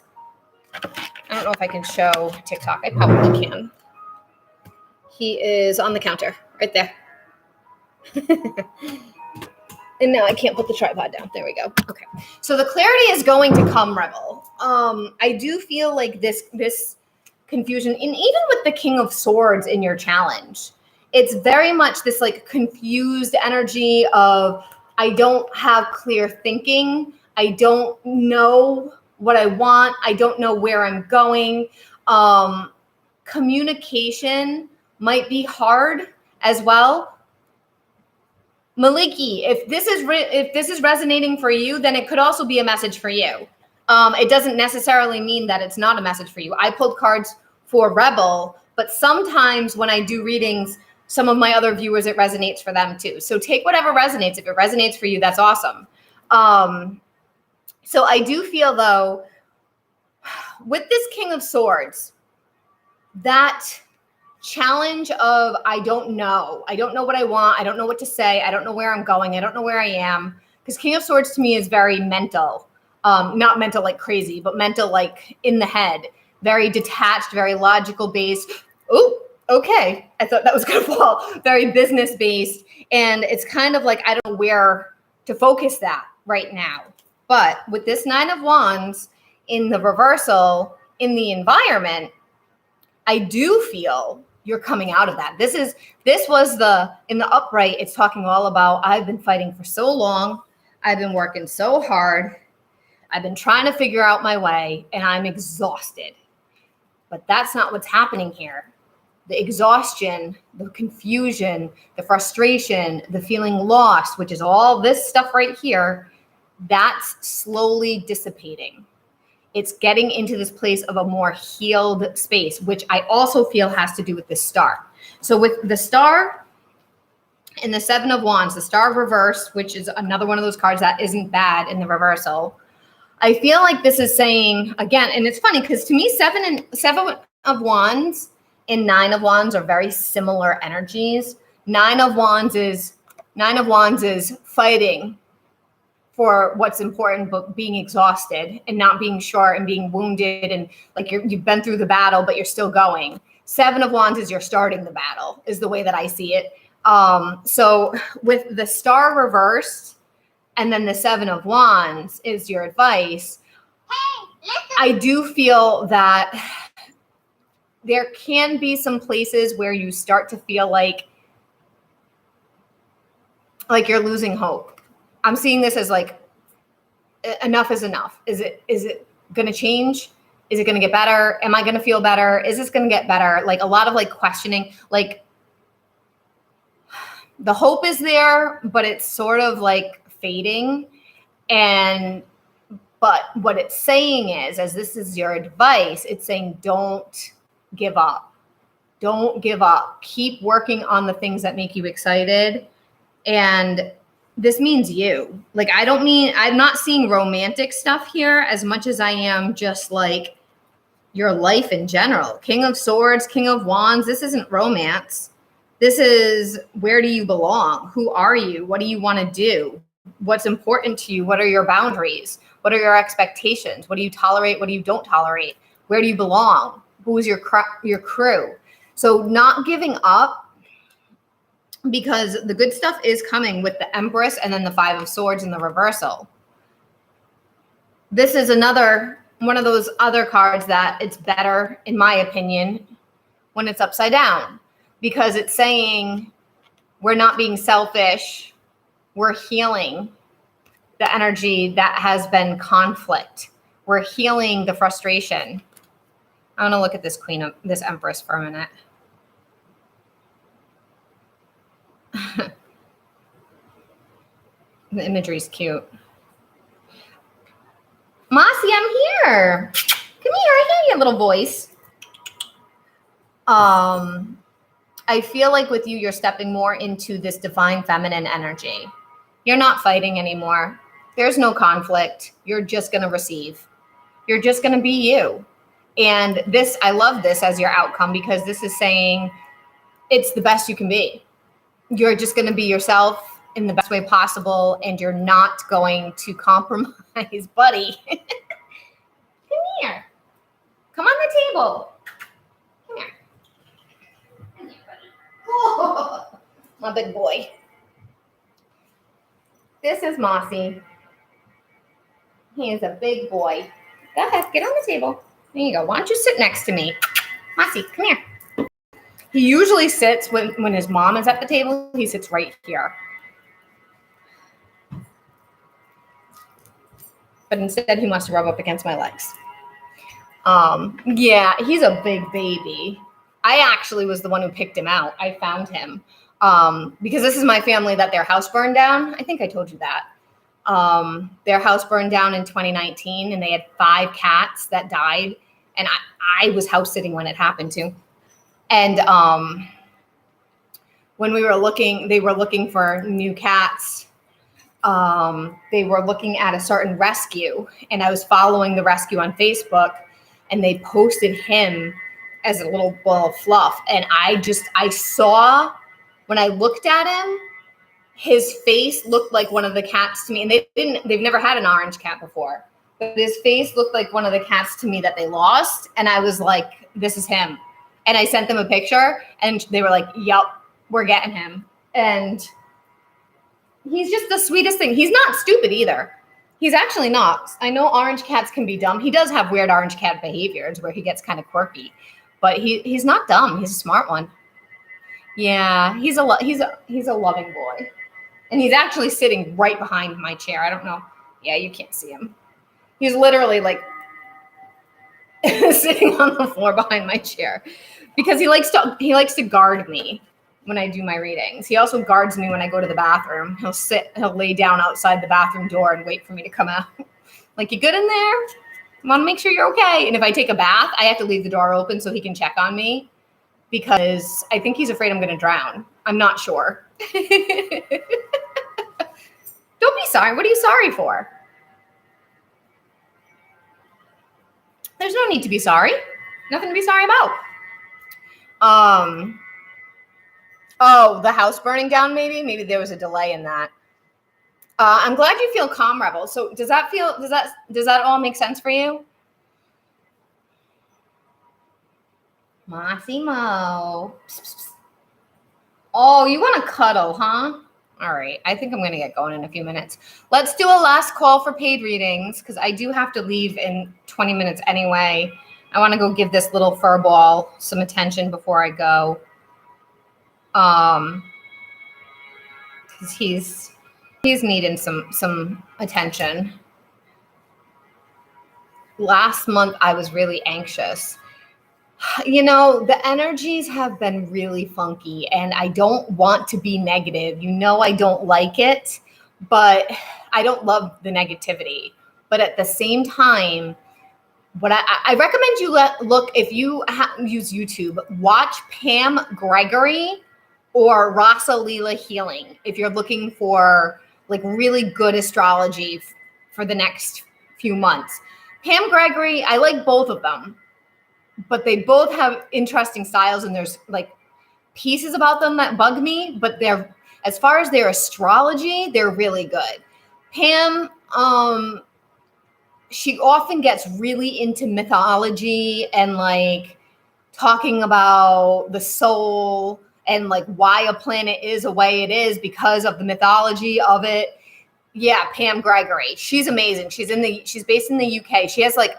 I don't know if I can show TikTok. I probably can. He is on the counter right there. And now I can't put the tripod down. There we go. Okay. So the clarity is going to come, Rebel. I do feel like this confusion, and even with the King of Swords in your challenge, it's very much this like confused energy of, I don't have clear thinking. I don't know what I want. I don't know where I'm going. Communication might be hard as well. Maliki, if this is resonating for you, then it could also be a message for you. It doesn't necessarily mean that it's not a message for you. I pulled cards for Rebel, but sometimes when I do readings, some of my other viewers, it resonates for them too. So take whatever resonates. If it resonates for you, that's awesome. So I do feel though, with this King of Swords, that challenge of I don't know what I want, I don't know what to say, I don't know where I'm going, I don't know where I am, because King of Swords to me is very mental, not mental like crazy, but mental like in the head, very detached, very logical based. Oh, okay, I thought that was gonna fall. Very business based, and it's kind of like I don't know where to focus that right now. But with this 9 of Wands in the reversal in the environment, I do feel you're coming out of that. This was in the upright, it's talking all about, I've been fighting for so long. I've been working so hard. I've been trying to figure out my way, and I'm exhausted. But that's not what's happening here. The exhaustion, the confusion, the frustration, the feeling lost, which is all this stuff right here, that's slowly dissipating. It's getting into this place of a more healed space, which I also feel has to do with the star. So with the star and the 7 of Wands, the star reversed, which is another one of those cards that isn't bad in the reversal, I feel like this is saying, again, and it's funny because to me, 7 of Wands and 9 of Wands are very similar energies. 9 of Wands is fighting for what's important, but being exhausted and not being sure and being wounded and like you've been through the battle, but you're still going. 7 of Wands is you're starting the battle, is the way that I see it. So with the star reversed and then the 7 of Wands is your advice. I do feel that there can be some places where you start to feel like you're losing hope. I'm seeing this as like, enough is enough. Is it going to change? Is it going to get better? Am I going to feel better? Is this going to get better? Like a lot of like questioning, like the hope is there, but it's sort of like fading. But what it's saying is, as this is your advice, it's saying, don't give up. Don't give up. Keep working on the things that make you excited. And this means you. Like, I'm not seeing romantic stuff here as much as I am just like your life in general. King of Swords, King of Wands. This isn't romance. This is, where do you belong? Who are you? What do you want to do? What's important to you? What are your boundaries? What are your expectations? What do you tolerate? What do you don't tolerate? Where do you belong? Who is your crew? So not giving up, because the good stuff is coming with the Empress and then the 5 of Swords in the reversal. This is another one of those other cards that it's better, in my opinion, when it's upside down, because it's saying we're not being selfish. We're healing the energy that has been conflict. We're healing the frustration. I want to look at this this empress for a minute. The imagery is cute. Mossy, I'm here. Come here, I hear your little voice. I feel like with you, you're stepping more into this divine feminine energy. You're not fighting anymore. There's no conflict. You're just going to receive. You're just going to be you. And this, I love this as your outcome, because this is saying it's the best you can be. You're just going to be yourself in the best way possible, and you're not going to compromise, buddy. Come here. Come on the table. Come here. Come here, buddy. Oh, my big boy. This is Mossy. He is a big boy. Go ahead, get on the table. There you go. Why don't you sit next to me? Mossy, come here. He usually sits when his mom is at the table. He sits right here. But instead, he wants to rub up against my legs. Yeah, he's a big baby. I actually was the one who picked him out. I found him because this is my family that their house burned down. I think I told you that. Their house burned down in 2019, and they had 5 cats that died. And I was house sitting when it happened too. And when we were looking, they were looking for new cats. They were looking at a certain rescue, and I was following the rescue on Facebook, and they posted him as a little ball of fluff. And I saw, when I looked at him, his face looked like one of the cats to me. And they've never had an orange cat before, but his face looked like one of the cats to me that they lost. And I was like, this is him. And I sent them a picture, and they were like, yup, we're getting him. And he's just the sweetest thing. He's not stupid either. He's actually not. I know orange cats can be dumb. He does have weird orange cat behaviors where he gets kind of quirky, but he's not dumb. He's a smart one. Yeah, he's a loving boy. And he's actually sitting right behind my chair. I don't know. Yeah, you can't see him. He's literally like sitting on the floor behind my chair because he likes to guard me when I do my readings. He also guards me when I go to the bathroom. He'll lay down outside the bathroom door and wait for me to come out. Like, you good in there? I want to make sure you're okay. And if I take a bath, I have to leave the door open so he can check on me, because I think he's afraid I'm going to drown. I'm not sure. Don't be sorry. What are you sorry for? There's no need to be sorry. Nothing to be sorry about. Oh, the house burning down, maybe there was a delay in that. I'm glad you feel calm, Rebel. So does that all make sense for you? Mossy Mo. Psst, psst, psst. Oh, you want to cuddle, huh? All right. I think I'm going to get going in a few minutes. Let's do a last call for paid readings, because I do have to leave in 20 minutes anyway. I want to go give this little fur ball some attention before I go. Because he's needing some attention. Last month, I was really anxious. You know, the energies have been really funky, and I don't want to be negative. You know, I don't like it, but I don't love the negativity. But at the same time, what I recommend you look, if you use YouTube, watch Pam Gregory or Rasa Leela Healing if you're looking for like really good astrology for the next few months. Pam Gregory, I like both of them, but they both have interesting styles, and there's like pieces about them that bug me, but they're, as far as their astrology, they're really good. Pam, she often gets really into mythology and like talking about the soul and like why a planet is the way it is because of the mythology of it. Yeah, Pam Gregory. She's amazing. She's based in the UK. She has like,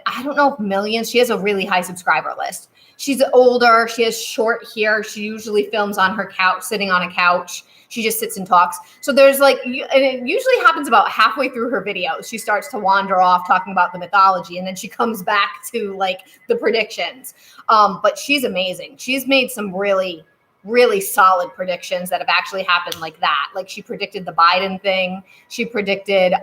I don't know if millions. She has a really high subscriber list. She's older. She has short hair. She usually films on her couch, sitting on a couch. She just sits and talks. So there's like, and it usually happens about halfway through her videos. She starts to wander off talking about the mythology, and then she comes back to like the predictions. But she's amazing. She's made some really, really solid predictions that have actually happened like that. Like she predicted the Biden thing. She predicted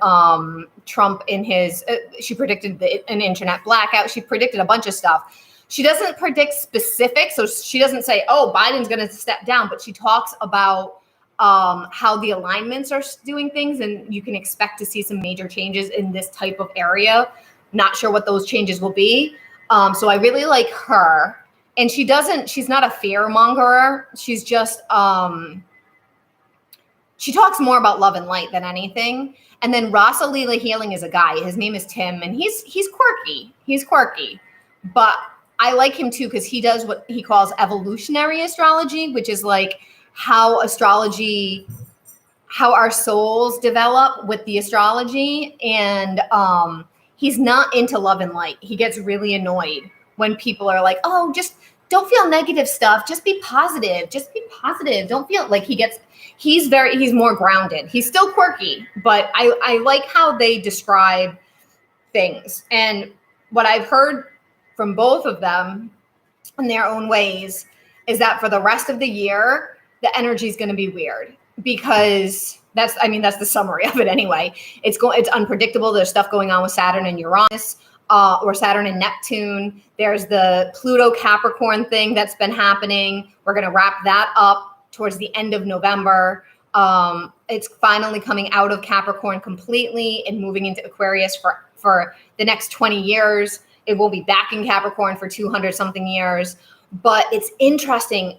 Trump in his, she predicted an internet blackout. She predicted a bunch of stuff. She doesn't predict specifics. So she doesn't say, oh, Biden's going to step down, but she talks about how the alignments are doing things. And you can expect to see some major changes in this type of area. Not sure what those changes will be. So I really like her. And she's not a fear mongerer. She's just, she talks more about love and light than anything. And then Rasa Leela Healing is a guy. His name is Tim, and he's quirky. He's quirky, but I like him too because he does what he calls evolutionary astrology, which is like how our souls develop with the astrology. And he's not into love and light. He gets really annoyed when people are like, oh, just don't feel negative stuff. Just be positive. Just be positive. Don't feel like he's more grounded. He's still quirky, but I like how they describe things. And what I've heard from both of them in their own ways is that for the rest of the year, the energy is going to be weird because that's the summary of it anyway. It's unpredictable. There's stuff going on with Saturn and Uranus, or Saturn and Neptune. There's the Pluto Capricorn thing that's been happening. We're going to wrap that up towards the end of November. It's finally coming out of Capricorn completely and moving into Aquarius for the next 20 years. It will be back in Capricorn for 200 something years. But it's interesting.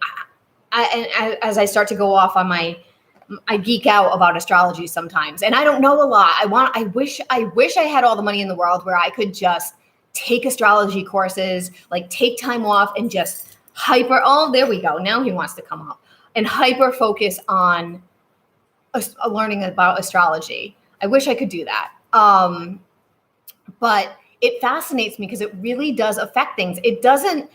As I start to go off on I geek out about astrology sometimes, and I don't know a lot. I wish I had all the money in the world where I could just take astrology courses, like take time off and just there we go. Now he wants to come up and hyper focus on learning about astrology. I wish I could do that. But it fascinates me because it really does affect things. It doesn't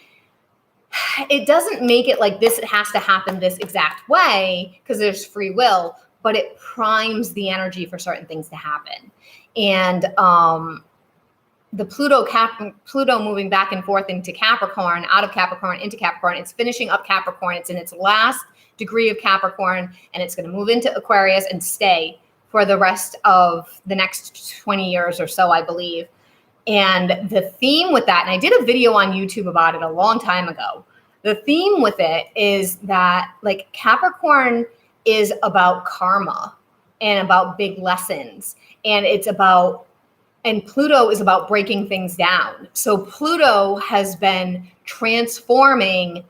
make it like this, it has to happen this exact way because there's free will, but it primes the energy for certain things to happen. And the Pluto moving back and forth into Capricorn, out of Capricorn into Capricorn, it's finishing up Capricorn. It's in its last degree of Capricorn, and it's going to move into Aquarius and stay for the rest of the next 20 years or so, I believe. And the theme with that, and I did a video on YouTube about it a long time ago. The theme with it is that like Capricorn is about karma and about big lessons. And Pluto is about breaking things down. So Pluto has been transforming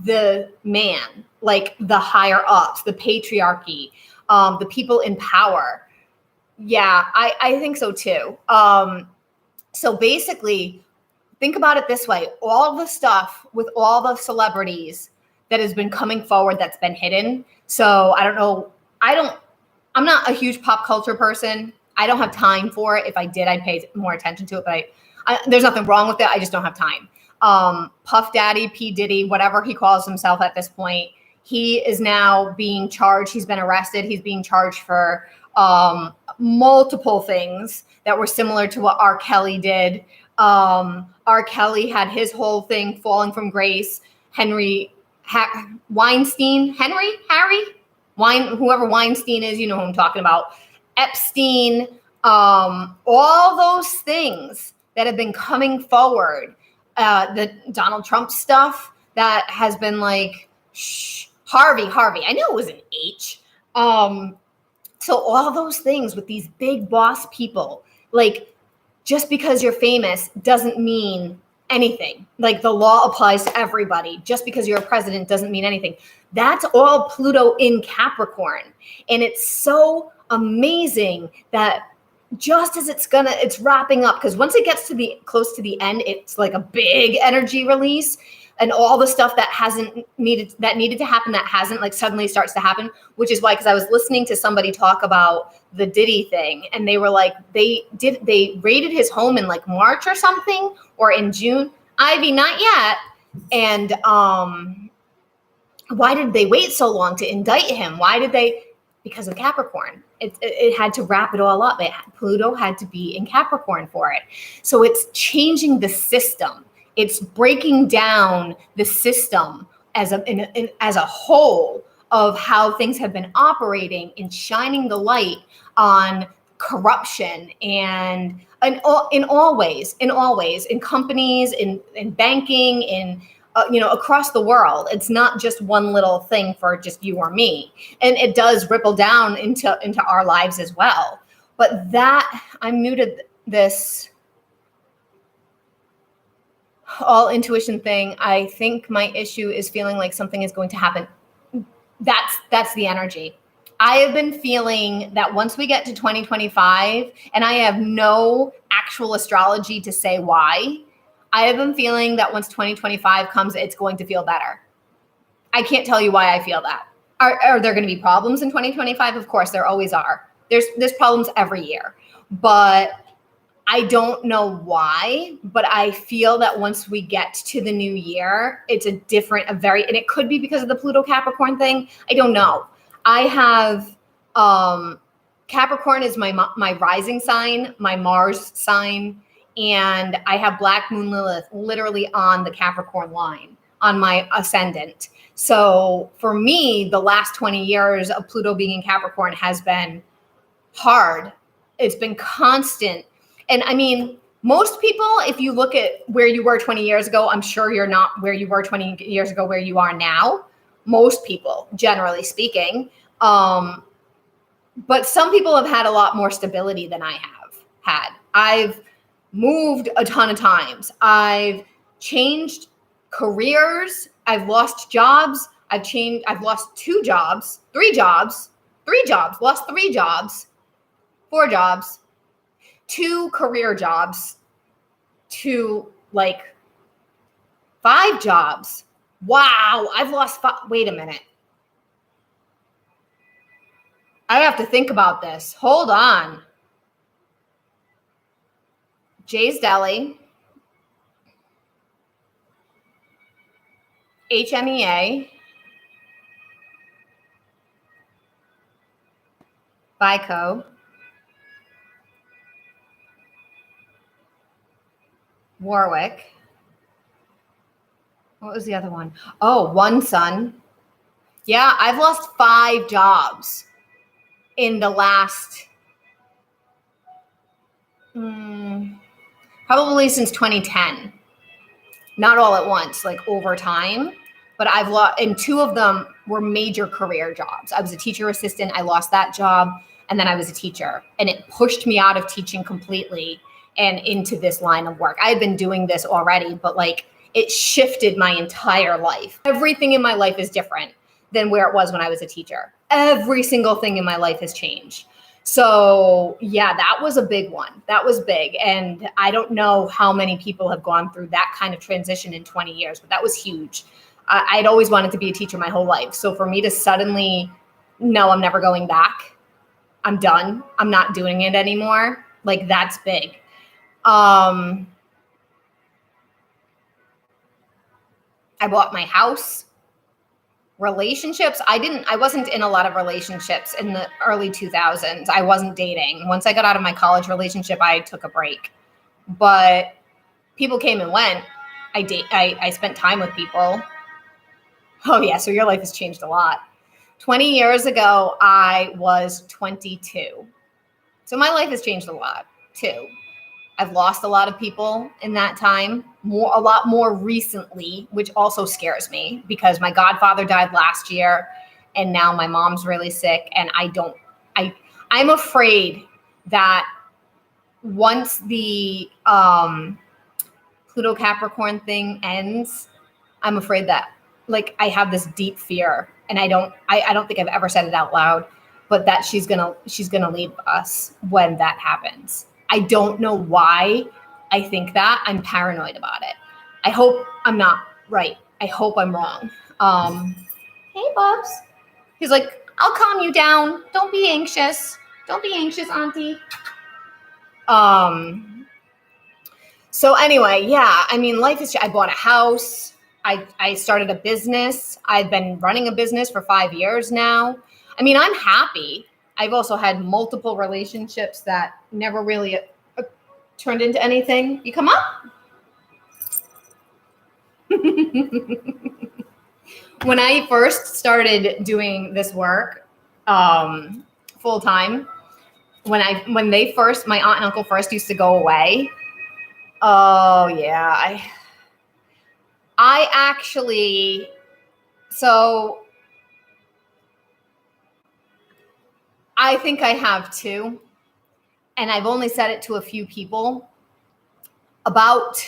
the man, like the higher ups, the patriarchy, the people in power. Yeah, I think so too. So basically, think about it this way. All the stuff with all the celebrities that has been coming forward that's been hidden. So I don't know. I'm not a huge pop culture person. I don't have time for it. If I did, I'd pay more attention to it. But there's nothing wrong with it. I just don't have time. Puff Daddy, P. Diddy, whatever he calls himself at this point, he is now being charged. He's been arrested. He's being charged for multiple things that were similar to what R. Kelly did. R. Kelly had his whole thing falling from grace. Harry Weinstein, whoever Weinstein is, you know who I'm talking about. Epstein, all those things that have been coming forward. The Donald Trump stuff that has been like, Harvey. I know it was an H. So all those things with these big boss people, like just because you're famous doesn't mean anything. Like the law applies to everybody. Just because you're a president doesn't mean anything. That's all Pluto in Capricorn. And it's so amazing that just as it's wrapping up, because once it gets to close to the end, it's like a big energy release. And all the stuff that needed to happen that hasn't, like suddenly starts to happen, which is why, because I was listening to somebody talk about the Diddy thing, and they were like, they raided his home in like March or something, or in June. Ivy, not yet. And why did they wait so long to indict him? Why did they? Because of Capricorn. It had to wrap it all up. Pluto had to be in Capricorn for it. So it's changing the system. It's breaking down the system as a whole of how things have been operating and shining the light on corruption and in all ways, in companies, in banking, in across the world. It's not just one little thing for just you or me, and it does ripple down into our lives as well. But that I'm new to this all intuition thing. I think my issue is feeling like something is going to happen. That's the energy. I have been feeling that once we get to 2025, and I have no actual astrology to say why, I have been feeling that once 2025 comes, it's going to feel better. I can't tell you why I feel that. Are there going to be problems in 2025? Of course, there always are. There's problems every year, but I don't know why, but I feel that once we get to the new year, it's and it could be because of the Pluto Capricorn thing. I don't know. I have Capricorn is my rising sign, my Mars sign, and I have Black Moon Lilith literally on the Capricorn line on my ascendant. So for me, the last 20 years of Pluto being in Capricorn has been hard. It's been constant. And I mean, most people, if you look at where you were 20 years ago, I'm sure you're not where you were 20 years ago, where you are now. Most people, generally speaking. But some people have had a lot more stability than I have had. I've moved a ton of times. I've changed careers. I've lost jobs. I've lost 2 jobs, 3 jobs, lost 3 jobs, 4 jobs, 2 career jobs, 2 like 5 jobs. Wow, I've lost 5. Wait a minute. I have to think about this. Hold on. Jay's Deli, HMEA, Bico, Warwick. What was the other one? Oh, One Sun. Yeah, I've lost 5 jobs in the last, probably since 2010. Not all at once, like over time, but I've lost, and 2 of them were major career jobs. I was a teacher assistant. I lost that job, and then I was a teacher, and it pushed me out of teaching completely and into this line of work. I had been doing this already, but like it shifted my entire life. Everything in my life is different than where it was when I was a teacher. Every single thing in my life has changed. So yeah, that was a big one. That was big. And I don't know how many people have gone through that kind of transition in 20 years, but that was huge. I'd always wanted to be a teacher my whole life. So for me to suddenly, no, I'm never going back. I'm done. I'm not doing it anymore. Like that's big. I bought my house. Relationships, I wasn't in a lot of relationships in the early 2000s. I wasn't dating. Once I got out of my college relationship, I took a break. But people came and went. I spent time with people. Oh yeah, so your life has changed a lot. 20 years ago, I was 22. So my life has changed a lot too. I've lost a lot of people in that time, a lot more recently, which also scares me because my godfather died last year and now my mom's really sick. And I'm afraid that once the Pluto Capricorn thing ends, I'm afraid that like I have this deep fear, and I don't think I've ever said it out loud, but that she's gonna leave us when that happens. I don't know why I think that. I'm paranoid about it. I hope I'm not right. I hope I'm wrong. Hey, Bubs. He's like, I'll calm you down. Don't be anxious. Don't be anxious, Auntie. So anyway, yeah, I mean, life is, I bought a house. I started a business. I've been running a business for 5 years now. I mean, I'm happy. I've also had multiple relationships that never really turned into anything. You come up? When I first started doing this work full time, my aunt and uncle first used to go away. Oh yeah, I actually, so I think I have two, and I've only said it to a few people. About,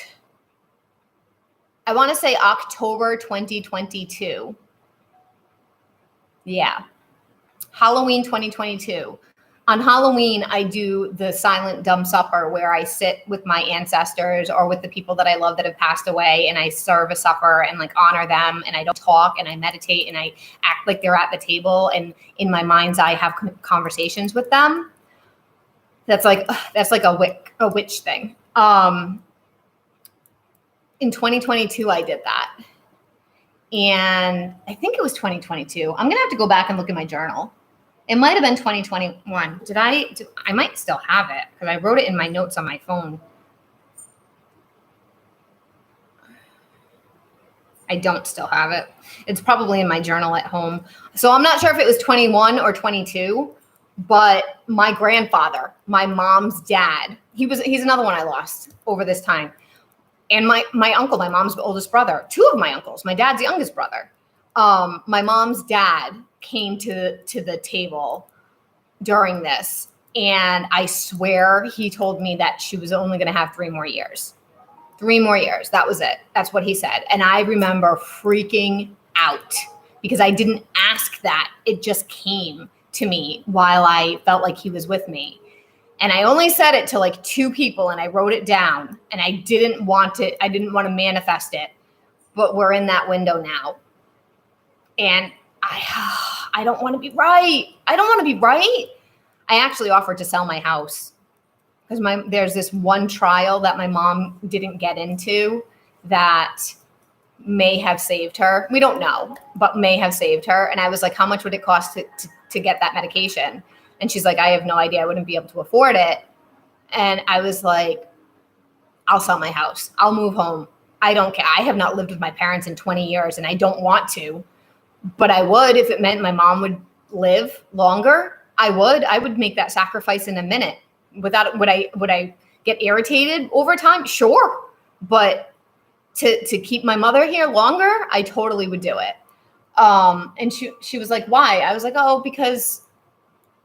I want to say October 2022. Yeah. Halloween 2022. On Halloween, I do the silent dumb supper where I sit with my ancestors or with the people that I love that have passed away, and I serve a supper and like honor them, and I don't talk, and I meditate, and I act like they're at the table, and in my mind's eye have conversations with them. That's like a witch thing. In 2022, I did that. And I think it was 2022. I'm going to have to go back and look at my journal. It might have been 2021. I might still have it because I wrote it in my notes on my phone. I don't still have it. It's probably in my journal at home. So I'm not sure if it was 21 or 22, but my grandfather, my mom's dad, he's another one I lost over this time. And my uncle, my mom's oldest brother, two of my uncles, my dad's youngest brother. My mom's dad came to the table during this, and I swear he told me that she was only going to have 3 more years. 3 more years. That was it. That's what he said. And I remember freaking out because I didn't ask that. It just came to me while I felt like he was with me. And I only said it to like 2 people, and I wrote it down, and I didn't want to manifest it, but we're in that window now. And I don't want to be right. I don't want to be right. I actually offered to sell my house because there's this one trial that my mom didn't get into that may have saved her. We don't know, but may have saved her. And I was like, how much would it cost to get that medication? And she's like, I have no idea. I wouldn't be able to afford it. And I was like, I'll sell my house. I'll move home. I don't care. I have not lived with my parents in 20 years, and I don't want to. But I would if it meant my mom would live longer. I would make that sacrifice in a minute. Would I get irritated over time? Sure. But to keep my mother here longer, I totally would do it. And she was like, why? I was like, oh, because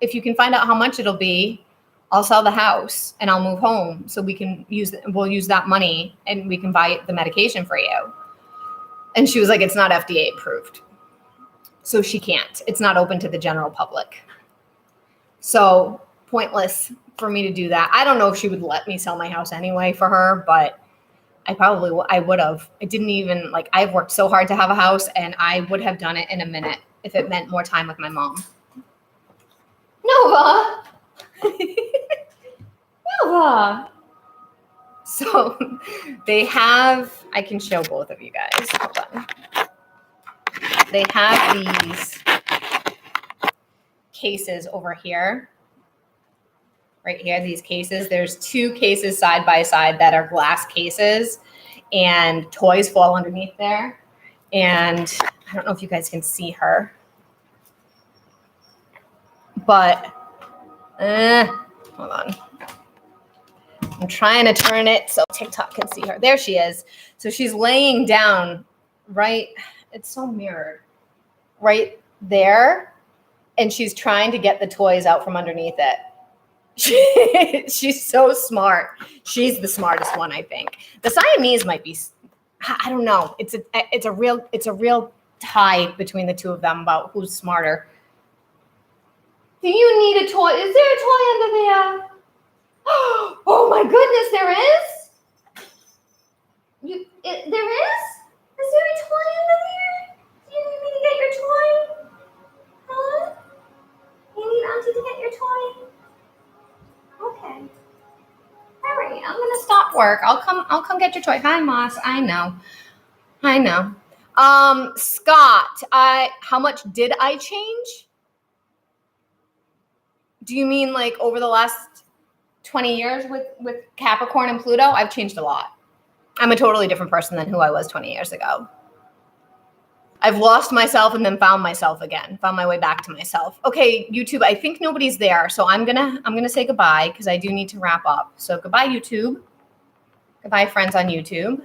if you can find out how much it'll be, I'll sell the house and I'll move home so we'll use that money and we can buy the medication for you. And she was like, it's not FDA approved. So she can't. It's not open to the general public. So pointless for me to do that. I don't know if she would let me sell my house anyway for her, but I would have. I didn't even I've worked so hard to have a house, and I would have done it in a minute if it meant more time with my mom. Nova. Nova. So they have, I can show both of you guys. Hold on. They have these cases over here. Right here, these cases. There's 2 cases side by side that are glass cases, and toys fall underneath there. And I don't know if you guys can see her, but hold on. I'm trying to turn it so TikTok can see her. There she is. So she's laying down right, it's so mirrored, right there. And she's trying to get the toys out from underneath it. She's so smart. She's the smartest one, I think. The Siamese might be, I don't know. It's a real tie between the 2 of them about who's smarter. Do you need a toy? Is there a toy under there? Oh my goodness, there is? There is? Is there a toy under there? Do you need me to get your toy? Huh? You need Auntie to get your toy? Okay. All right, I'm gonna stop work. I'll come get your toy. Hi, Moss. I know. I know. Scott, how much did I change? Do you mean like over the last 20 years with Capricorn and Pluto? I've changed a lot. I'm a totally different person than who I was 20 years ago. I've lost myself and then found myself again, found my way back to myself. Okay, YouTube, I think nobody's there. So I'm gonna say goodbye because I do need to wrap up. So goodbye, YouTube. Goodbye, friends on YouTube.